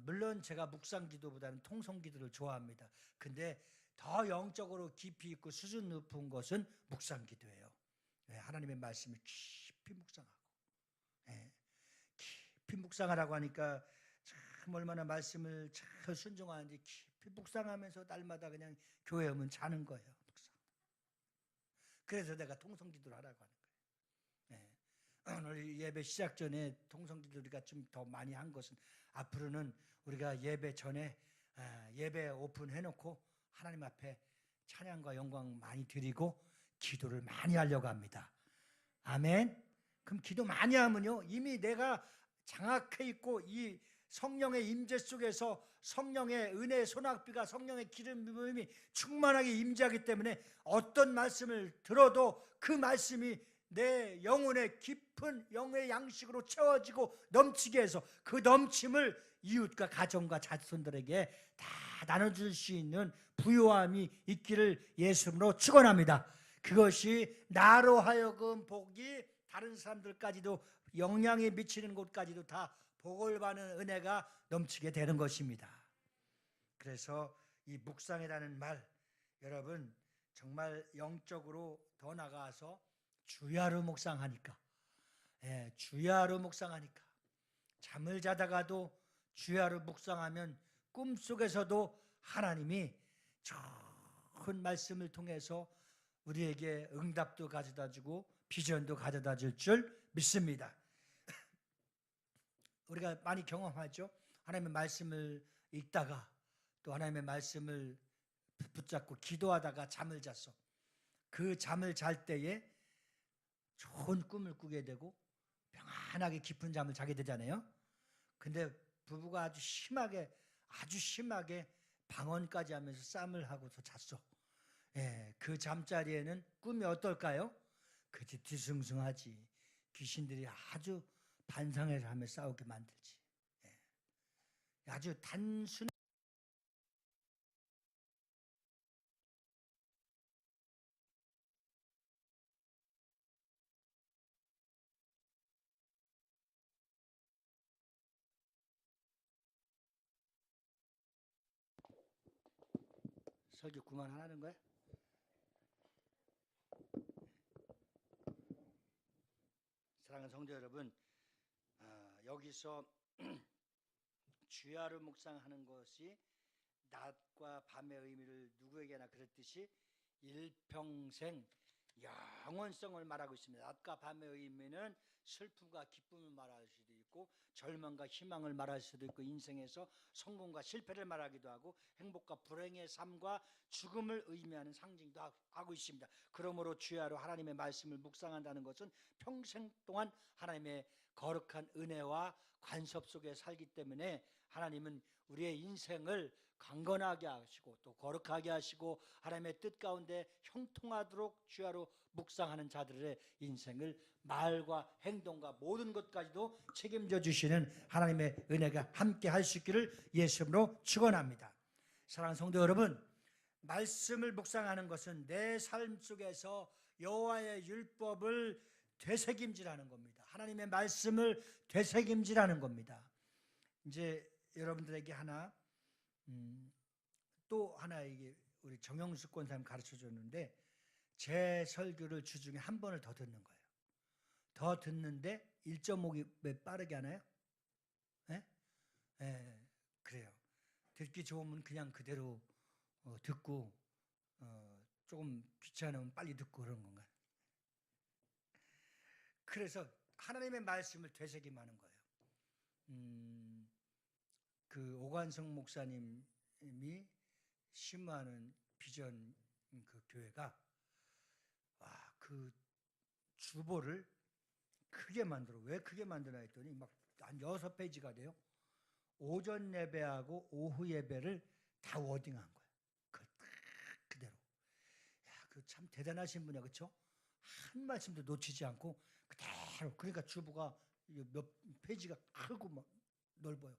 물론 제가 묵상 기도보다는 통성 기도를 좋아합니다. 근데 더 영적으로 깊이 있고 수준 높은 것은 묵상 기도예요. 하나님의 말씀을 깊이 묵상하고 깊이 묵상하라고 하니까 참 얼마나 말씀을 잘 순종하는지 깊이 묵상하면서 날마다 그냥 교회 오면 자는 거예요. 묵상. 그래서 내가 통성 기도를 하라고 하는 거예요. 오늘 예배 시작 전에 통성 기도 우리가 좀 더 많이 한 것은 앞으로는 우리가 예배 전에 예배 오픈해놓고 하나님 앞에 찬양과 영광 많이 드리고 기도를 많이 하려고 합니다. 아멘. 그럼 기도 많이 하면요 이미 내가 장악해 있고 이 성령의 임재 속에서 성령의 은혜의 소낙비가 성령의 기름 부음이 충만하게 임재하기 때문에 어떤 말씀을 들어도 그 말씀이 내 영혼의 깊은 영의 양식으로 채워지고 넘치게 해서 그 넘침을 이웃과 가정과 자손들에게 다 나눠줄 수 있는 부요함이 있기를 예수님으로 축원합니다. 그것이 나로 하여금 복이 다른 사람들까지도 영향이 미치는 곳까지도 다 복을 받는 은혜가 넘치게 되는 것입니다. 그래서 이 묵상이라는 말 여러분 정말 영적으로 더 나가서 주야로 묵상하니까 주야로 묵상하니까 잠을 자다가도 주야로 묵상하면 꿈속에서도 하나님이 좋은 말씀을 통해서 우리에게 응답도 가져다주고 비전도 가져다줄 줄 믿습니다. 우리가 많이 경험하죠. 하나님의 말씀을 읽다가 또 하나님의 말씀을 붙잡고 기도하다가 잠을 잤어. 그 잠을 잘 때에 좋은 꿈을 꾸게 되고 평안하게 깊은 잠을 자게 되잖아요. 근데 부부가 아주 심하게 방언까지 하면서 싸움을 하고서 잤어. 그 잠자리에는 꿈이 어떨까요? 그치, 뒤숭숭하지. 귀신들이 아주 반상회를 하며 싸우게 만들지. 아주 단순 설교 그만하라는 거야? 사랑하는 성도 여러분, 여기서 주야로 묵상하는 것이 낮과 밤의 의미를 누구에게나 그랬듯이 일평생 영원성을 말하고 있습니다. 낮과 밤의 의미는 슬픔과 기쁨을 말할 수도 있고 절망과 희망을 말할 수도 있고 인생에서 성공과 실패를 말하기도 하고 행복과 불행의 삶과 죽음을 의미하는 상징도 하고 있습니다. 그러므로 주야로 하나님의 말씀을 묵상한다는 것은 평생 동안 하나님의 거룩한 은혜와 관섭 속에 살기 때문에 하나님은 우리의 인생을 강건하게 하시고 또 거룩하게 하시고 하나님의 뜻 가운데 형통하도록 주야로 묵상하는 자들의 인생을 말과 행동과 모든 것까지도 책임져 주시는 하나님의 은혜가 함께 할 수 있기를 예수님으로 축원합니다. 사랑하는 성도 여러분, 말씀을 묵상하는 것은 내 삶 속에서 여호와의 율법을 되새김질하는 겁니다. 하나님의 말씀을 되새김질하는 겁니다. 이제 여러분들에게 하나 또 하나 이게 우리 정영숙 권사님 가르쳐 줬는데 제 설교를 주중에 한 번을 더 듣는 거예요. 더 듣는데 1.5배 빠르게 하나요? 예? 예, 그래요. 듣기 좋으면 그냥 그대로 듣고 조금 귀찮으면 빨리 듣고 그런 건가요? 그래서 하나님의 말씀을 되새김하는 거예요. 그 오관성 목사님이 심무하는 비전 그 교회가 그 주보를 크게 만들어. 왜 크게 만드나 했더니 막 한 6페이지가 돼요. 오전 예배하고 오후 예배를 다 워딩한 거예요. 그대로. 야, 그 참 대단하신 분이야, 그렇죠? 한 말씀도 놓치지 않고 그대로. 그러니까 주보가 몇 페이지가 크고 막 넓어요.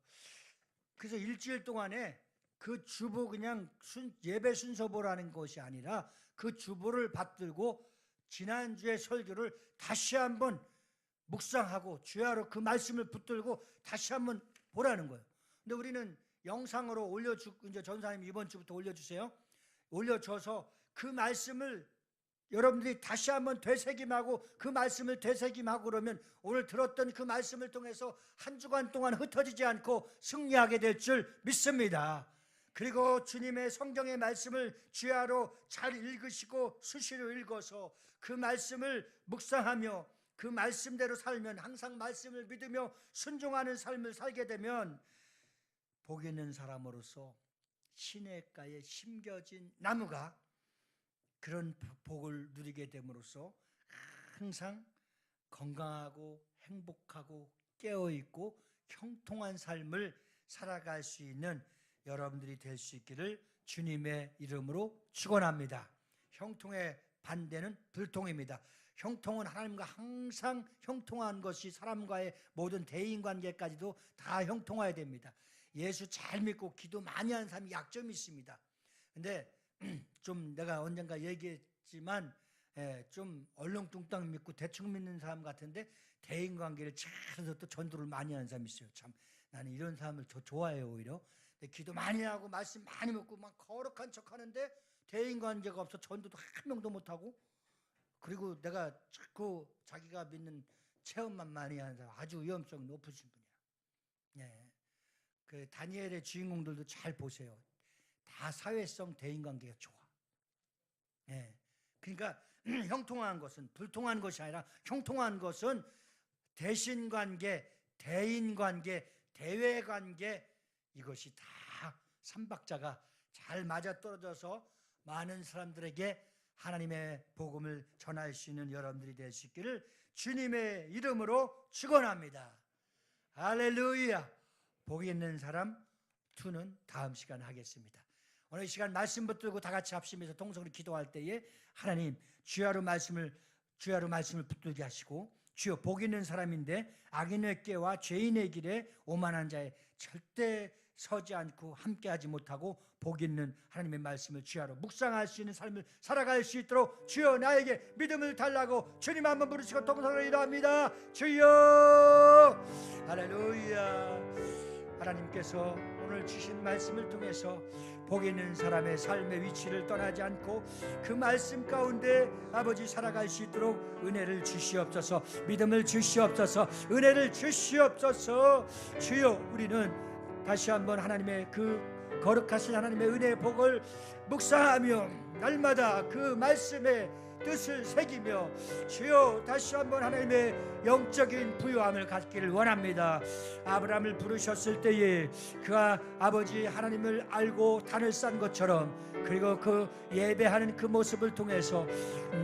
그래서 일주일 동안에 그 주보 그냥 예배 순서 보라는 것이 아니라 그 주보를 받들고 지난주의 설교를 다시 한번 묵상하고 주야로 그 말씀을 붙들고 다시 한번 보라는 거예요. 근데 우리는 영상으로 올려주고 이제 전사님 이번 주부터 올려주세요. 올려줘서 그 말씀을 여러분들이 다시 한번 되새김하고 그 말씀을 되새김하고 그러면 오늘 들었던 그 말씀을 통해서 한 주간 동안 흩어지지 않고 승리하게 될 줄 믿습니다. 그리고 주님의 성경의 말씀을 주야로 잘 읽으시고 수시로 읽어서 그 말씀을 묵상하며 그 말씀대로 살면 항상 말씀을 믿으며 순종하는 삶을 살게 되면 복 있는 사람으로서 시냇가에 심겨진 나무가 그런 복을 누리게 됨으로써 항상 건강하고 행복하고 깨어있고 형통한 삶을 살아갈 수 있는 여러분들이 될 수 있기를 주님의 이름으로 축원합니다. 형통의 반대는 불통입니다. 형통은 하나님과 항상 형통한 것이 사람과의 모든 대인관계까지도 다 형통해야 됩니다. 예수 잘 믿고 기도 많이 하는 사람이 약점이 있습니다. 근데 좀 내가 언젠가 얘기했지만 좀 얼렁뚱땅 믿고 대충 믿는 사람 같은데 대인관계를 잘해서 또 전도를 많이 하는 사람이 있어요. 참 나는 이런 사람을 좋아해요. 오히려 기도 많이 하고 말씀 많이 먹고 막 거룩한 척하는데 대인관계가 없어 전도도 한 명도 못하고 그리고 내가 자꾸 자기가 믿는 체험만 많이 하는 사람 아주 위험성 높으신 분이야. 그 다니엘의 주인공들도 잘 보세요. 다 사회성 대인관계가 좋아. 그러니까 형통한 것은 불통한 것이 아니라 형통한 것은 대신관계, 대인관계, 대외관계 이것이 다 삼박자가 잘 맞아떨어져서 많은 사람들에게 하나님의 복음을 전할 수 있는 여러분들이 될 수 있기를 주님의 이름으로 축원합니다. 할렐루야. 복 있는 사람 2는 다음 시간 하겠습니다. 오늘 이 시간 말씀 붙들고 다 같이 합심해서 통성으로 기도할 때에 하나님 주야로 말씀을 붙들게 하시고 주여 복 있는 사람인데 악인의 꾀와 죄인의 길에 오만한 자에 절대 서지 않고 함께하지 못하고 복 있는 하나님의 말씀을 주야로 묵상할 수 있는 삶을 살아갈 수 있도록 주여 나에게 믿음을 달라고 주님 한번 부르시고 통성으로 기도합니다. 주여 할렐루야. 하나님께서 오늘 주신 말씀을 통해서 복 있는 사람의 삶의 위치를 떠나지 않고 그 말씀 가운데 아버지 살아갈 수 있도록 은혜를 주시옵소서. 믿음을 주시옵소서. 은혜를 주시옵소서. 주여, 우리는 다시 한번 하나님의 그 거룩하신 하나님의 은혜의 복을 묵상하며 날마다 그 말씀의 뜻을 새기며 주여 다시 한번 하나님의 영적인 부유함을 갖기를 원합니다. 아브라함을 부르셨을 때에 그가 아버지 하나님을 알고 단을 싼 것처럼, 그리고 그 예배하는 그 모습을 통해서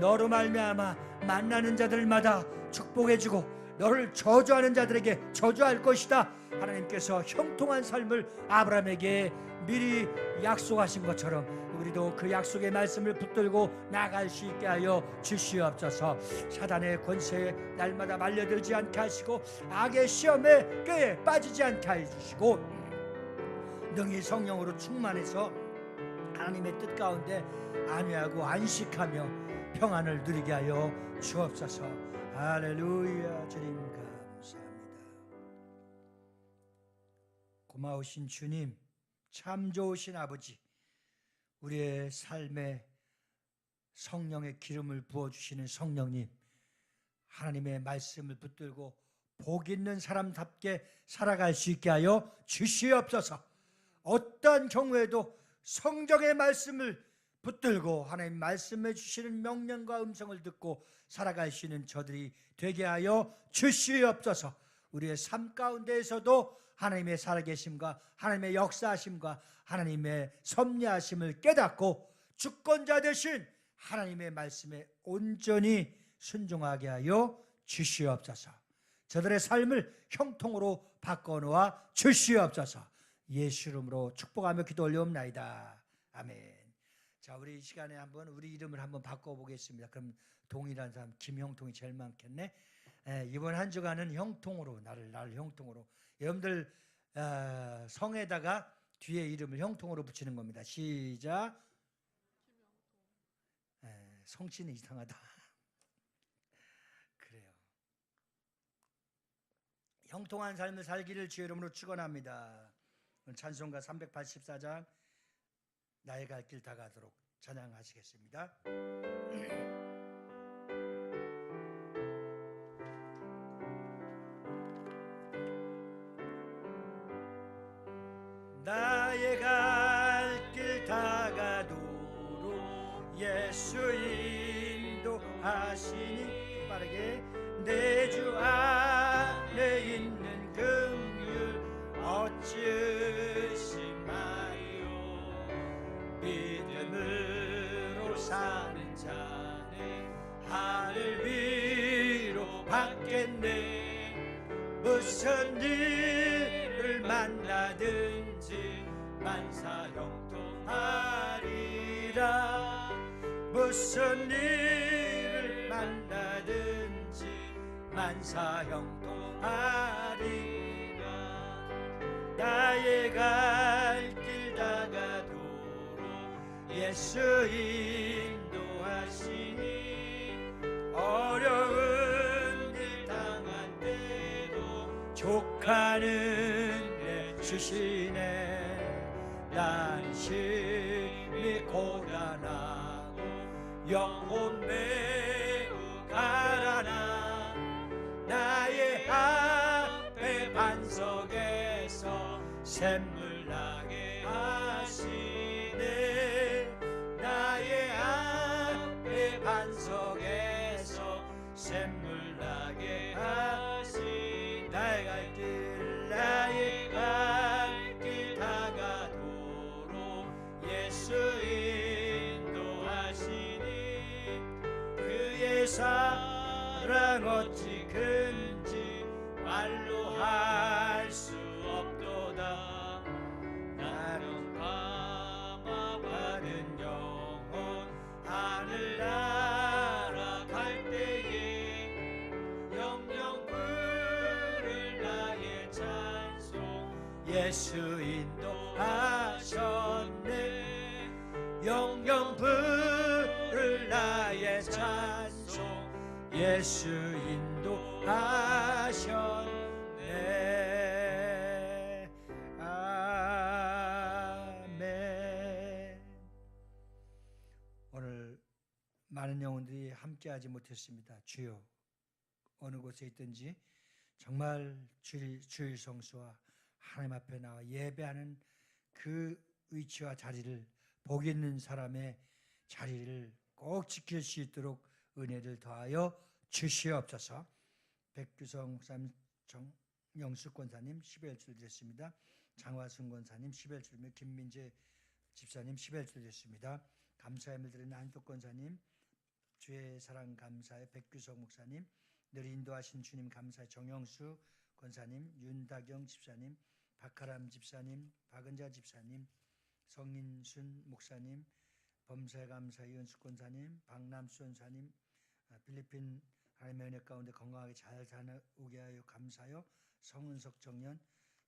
너로 말미암아 만나는 자들마다 축복해주고 너를 저주하는 자들에게 저주할 것이다, 하나님께서 형통한 삶을 아브라함에게 미리 약속하신 것처럼 우리도 그 약속의 말씀을 붙들고 나아갈 수 있게 하여 주시옵소서. 사단의 권세에 날마다 말려들지 않게 하시고 악의 시험에 꾀에 빠지지 않게 해주시고 능히 성령으로 충만해서 하나님의 뜻 가운데 안위하고 안식하며 평안을 누리게 하여 주옵소서. 할렐루야. 주님 감사합니다. 고마우신 주님, 참 좋으신 아버지, 우리의 삶에 성령의 기름을 부어주시는 성령님, 하나님의 말씀을 붙들고 복 있는 사람답게 살아갈 수 있게 하여 주시옵소서. 어떠한 경우에도 성경의 말씀을 붙들고 하나님 말씀해 주시는 명령과 음성을 듣고 살아갈 수 있는 저들이 되게 하여 주시옵소서. 우리의 삶 가운데에서도 하나님의 살아계심과 하나님의 역사하심과 하나님의 섭리하심을 깨닫고 주권자 되신 하나님의 말씀에 온전히 순종하게 하여 주시옵소서. 저들의 삶을 형통으로 바꿔놓아 주시옵소서. 예수 이름으로 축복하며 기도 올려옵나이다. 아멘. 자, 우리 이 시간에 한번 우리 이름을 한번 바꿔보겠습니다. 그럼 동이라는 사람 김형통이 제일 많겠네. 이번 한 주간은 형통으로 나를 형통으로, 여러분들 성에다가 뒤에 이름을 형통으로 붙이는 겁니다. 시작. 성씨는 이상하다. 그래요. 형통한 삶을 살기를 주의 이름으로 축원합니다. 찬송가 384장 나의 갈 길 다가도록 찬양하시겠습니다. 나의 갈 길 다가도록 예수 인도하시니, 빠르게 내 주 안에 있는 긍휼 어찌으시마요. 믿음으로 사는 자는 하늘 위로 받겠네. 무슨 일을 만나든지 만사형통하리라. 무슨 일을 만나든지 만사형통하리라. 나의 갈 길 다가도록 예수 인도하시니, 어려운 일 당한 때도 족하는 내 주시네. 난 심히 고단하고 영혼 매우 가라나. 나의 앞에 반석에서 샘물 나게 하시네. 나의 앞에 반석에서 샘물 나게 하시네. 나의 갈 길, 나의 갈 길 다가도록 예수 인도하시니, 그의 사랑 어찌 큰지 말로 할 수 없도다. 나는 감화받은 영혼 하늘나라 갈 때에 영영 부를 나의 찬송 예수 인도하셨네. 영영 부를 나의 찬송 예수 인도하셨네. 많은 영혼들이 함께하지 못했습니다. 주여, 어느 곳에 있든지 정말 주일 성수와 하나님 앞에 나와 예배하는 그 위치와 자리를, 복 있는 사람의 자리를 꼭 지킬 수 있도록 은혜를 더하여 주시옵소서. 백규성 목사님, 정영숙 권사님 11줄 드렸습니다. 장화순 권사님 11줄이며 김민재 집사님 11줄 드렸습니다. 감사의 말 드리는 한숙 권사님, 주의 사랑 감사의 백규석 목사님, 늘 인도하신 주님 감사의 정영수 권사님, 윤다경 집사님, 박하람 집사님, 박은자 집사님, 성인순 목사님, 범사의 감사의 이은숙 권사님, 박남수 권사님, 필리핀 하나님의 은혜 가운데 건강하게 잘 다녀오게 하여 감사하여 성은석 정년,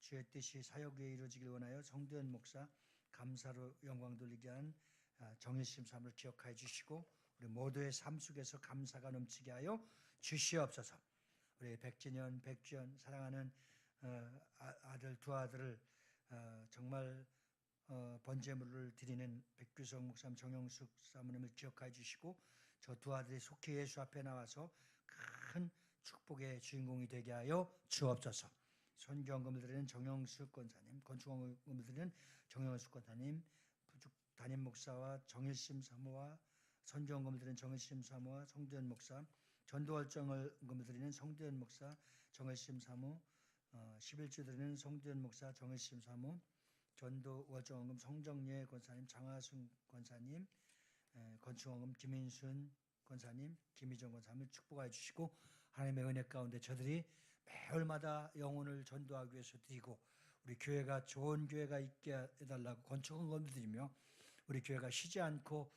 주의 뜻이 사역 위에 이루어지길 원하여 성도현 목사, 감사로 영광 돌리게 한 정일심 삶을 기억하여 주시고 우리 모두의 삶 속에서 감사가 넘치게 하여 주시옵소서. 우리 백진현, 백주연 사랑하는 아들 두 아들을 정말 번제물을 드리는 백규성 목사님, 정영숙 사모님을 기억하여 주시고 저 두 아들이 속히 예수 앞에 나와서 큰 축복의 주인공이 되게 하여 주옵소서. 선교원금을 드리는 정영숙 권사님, 건축원금을 드리는 정영숙 권사님, 부죽 담임 목사와 정일심 사모와 선교원금을 드리는 정일심 사모와 성도현 목사, 전도월정을 금을 드리는 성도현 목사, 정일심 사모, 11주 드리는 성도현 목사, 정일심 사모, 전도월정원금 성정예 권사님, 장하순 권사님, 건축원금 김인순 권사님, 김희정 권사님을 축복하여 주시고 하나님의 은혜 가운데 저들이 매월마다 영혼을 전도하기 위해서 드리고 우리 교회가 좋은 교회가 있게 해달라고 건축원금을 드리며 우리 교회가 쉬지 않고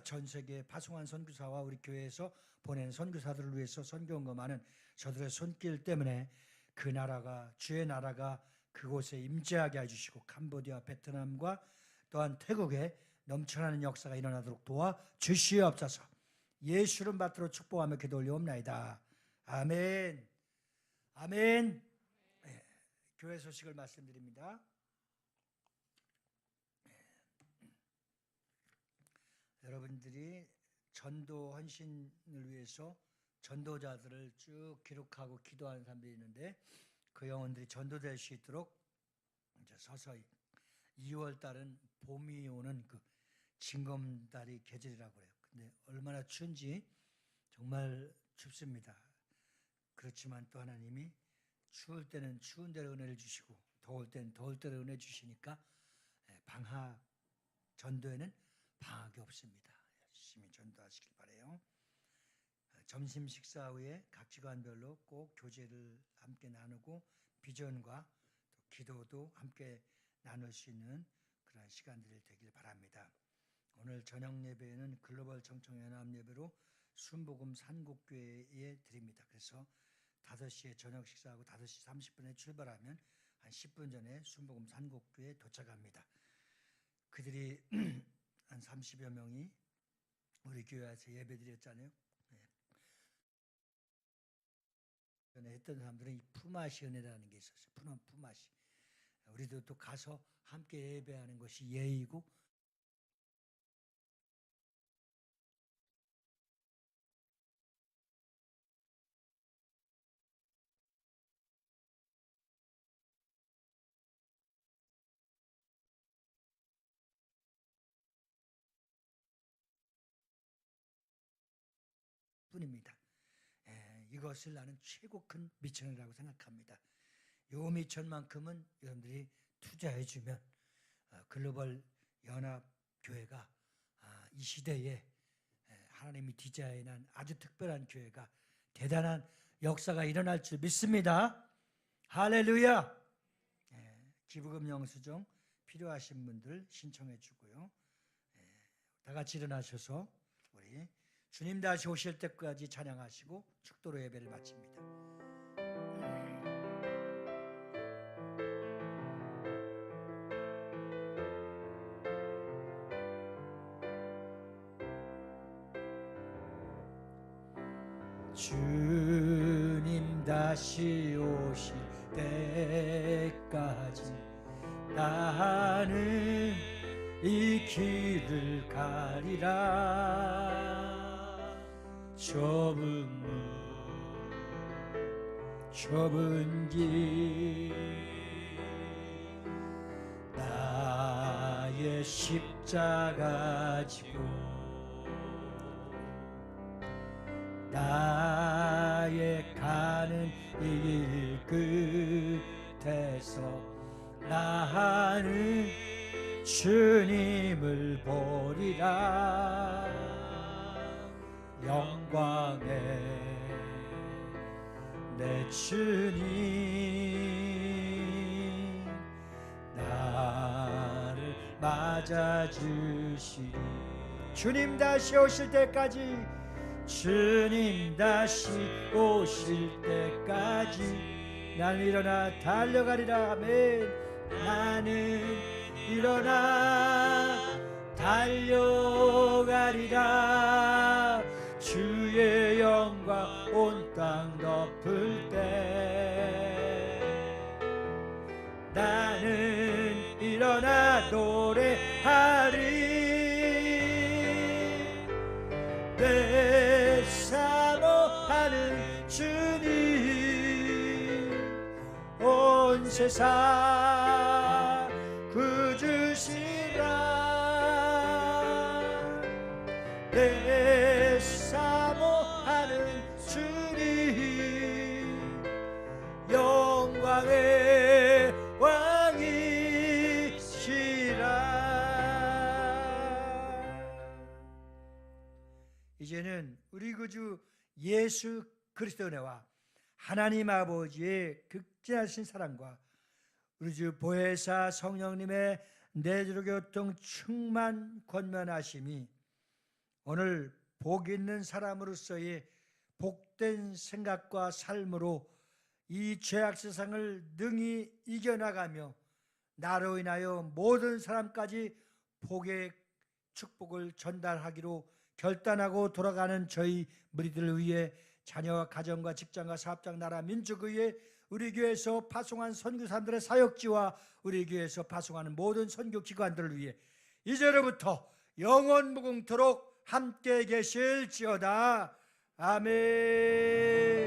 전 세계에 파송한 선교사와 우리 교회에서 보낸 선교사들을 위해서 선교원금하는 저들의 손길 때문에 그 나라가, 주의 나라가 그곳에 임재하게 해주시고 캄보디아, 베트남과 또한 태국에 넘쳐나는 역사가 일어나도록 도와 주시옵소서. 예수를 받들어 축복하며 기도 올려옵나이다. 아멘. 아멘. 네, 교회 소식을 말씀드립니다. 여러분들이 전도 헌신을 위해서 전도자들을 쭉 기록하고 기도하는 사람들이 있는데 그 영혼들이 전도될 수 있도록 이제 서서히 2월 달은 봄이 오는 그 징검다리 계절이라고 그래요. 근데 얼마나 추운지 정말 춥습니다. 그렇지만 또 하나님이 추울 때는 추운 대로 은혜를 주시고 더울 때는 더울 대로 은혜 주시니까 방학 전도에는 방학이 없습니다. 열심히 전도하시길 바라요. 점심 식사 후에 각 기관별로 꼭 교제를 함께 나누고 비전과 또 기도도 함께 나눌 수 있는 그런 시간들이 되길 바랍니다. 오늘 저녁 예배는 글로벌 청청연합 예배로 순복음 산곡교회에 드립니다. 그래서 5시에 저녁 식사하고 5시 30분에 출발하면 한 10분 전에 순복음 산곡교회에 도착합니다. 그들이 한 30여 명이 우리 교회에서 예배 드렸잖아요. 전에 했던 사람들은 이 품앗이 은혜라는 게 있었어요. 품앗이. 우리도 또 가서 함께 예배하는 것이 예의고 뿐입니다. 이것을 나는 최고 큰 미천이라고 생각합니다. 요 미천만큼은 여러분들이 투자해주면 글로벌 연합교회가 이 시대에 하나님이 디자인한 아주 특별한 교회가 대단한 역사가 일어날 줄 믿습니다. 할렐루야. 기부금 영수증 필요하신 분들 신청해 주고요. 다 같이 일어나셔서 우리 주님 다시 오실 때까지 찬양하시고 축도로 예배를 마칩니다. 주님 다시 오실 때까지 나는 이 길을 가리라. 좁은 길 나의 십자가 지고 나의 가는 이 길 끝에서 나는 주님을 보리라. 영광의 내 주님 나를 맞아주시리. 주님 다시 오실 때까지, 주님 다시 오실 때까지 난 일어나 달려가리라. 아멘. 나는 일어나 달려가리라. 주의 영광 온 땅 덮을 때 나는 일어나 노래하리. 내 사모하는 주님 온 세상 구주시라. 내 사모하는 주님 영광의 왕이시라. 이제는 우리 구주 예수 그리스도 은혜와 하나님 아버지의 극진하신 사랑과 우리 주 보혜사 성령님의 내주로 교통 충만 권면하심이 오늘 복 있는 사람으로서의 복된 생각과 삶으로 이 죄악 세상을 능히 이겨나가며 나로 인하여 모든 사람까지 복의 축복을 전달하기로 결단하고 돌아가는 저희 무리들을 위해 자녀와 가정과 직장과 사업장 나라 민족을 위해 우리 교회에서 파송한 선교사람들의 사역지와 우리 교회에서 파송하는 모든 선교기관들을 위해 이제로부터 영원 무궁토록 함께 계실지어다. 아멘.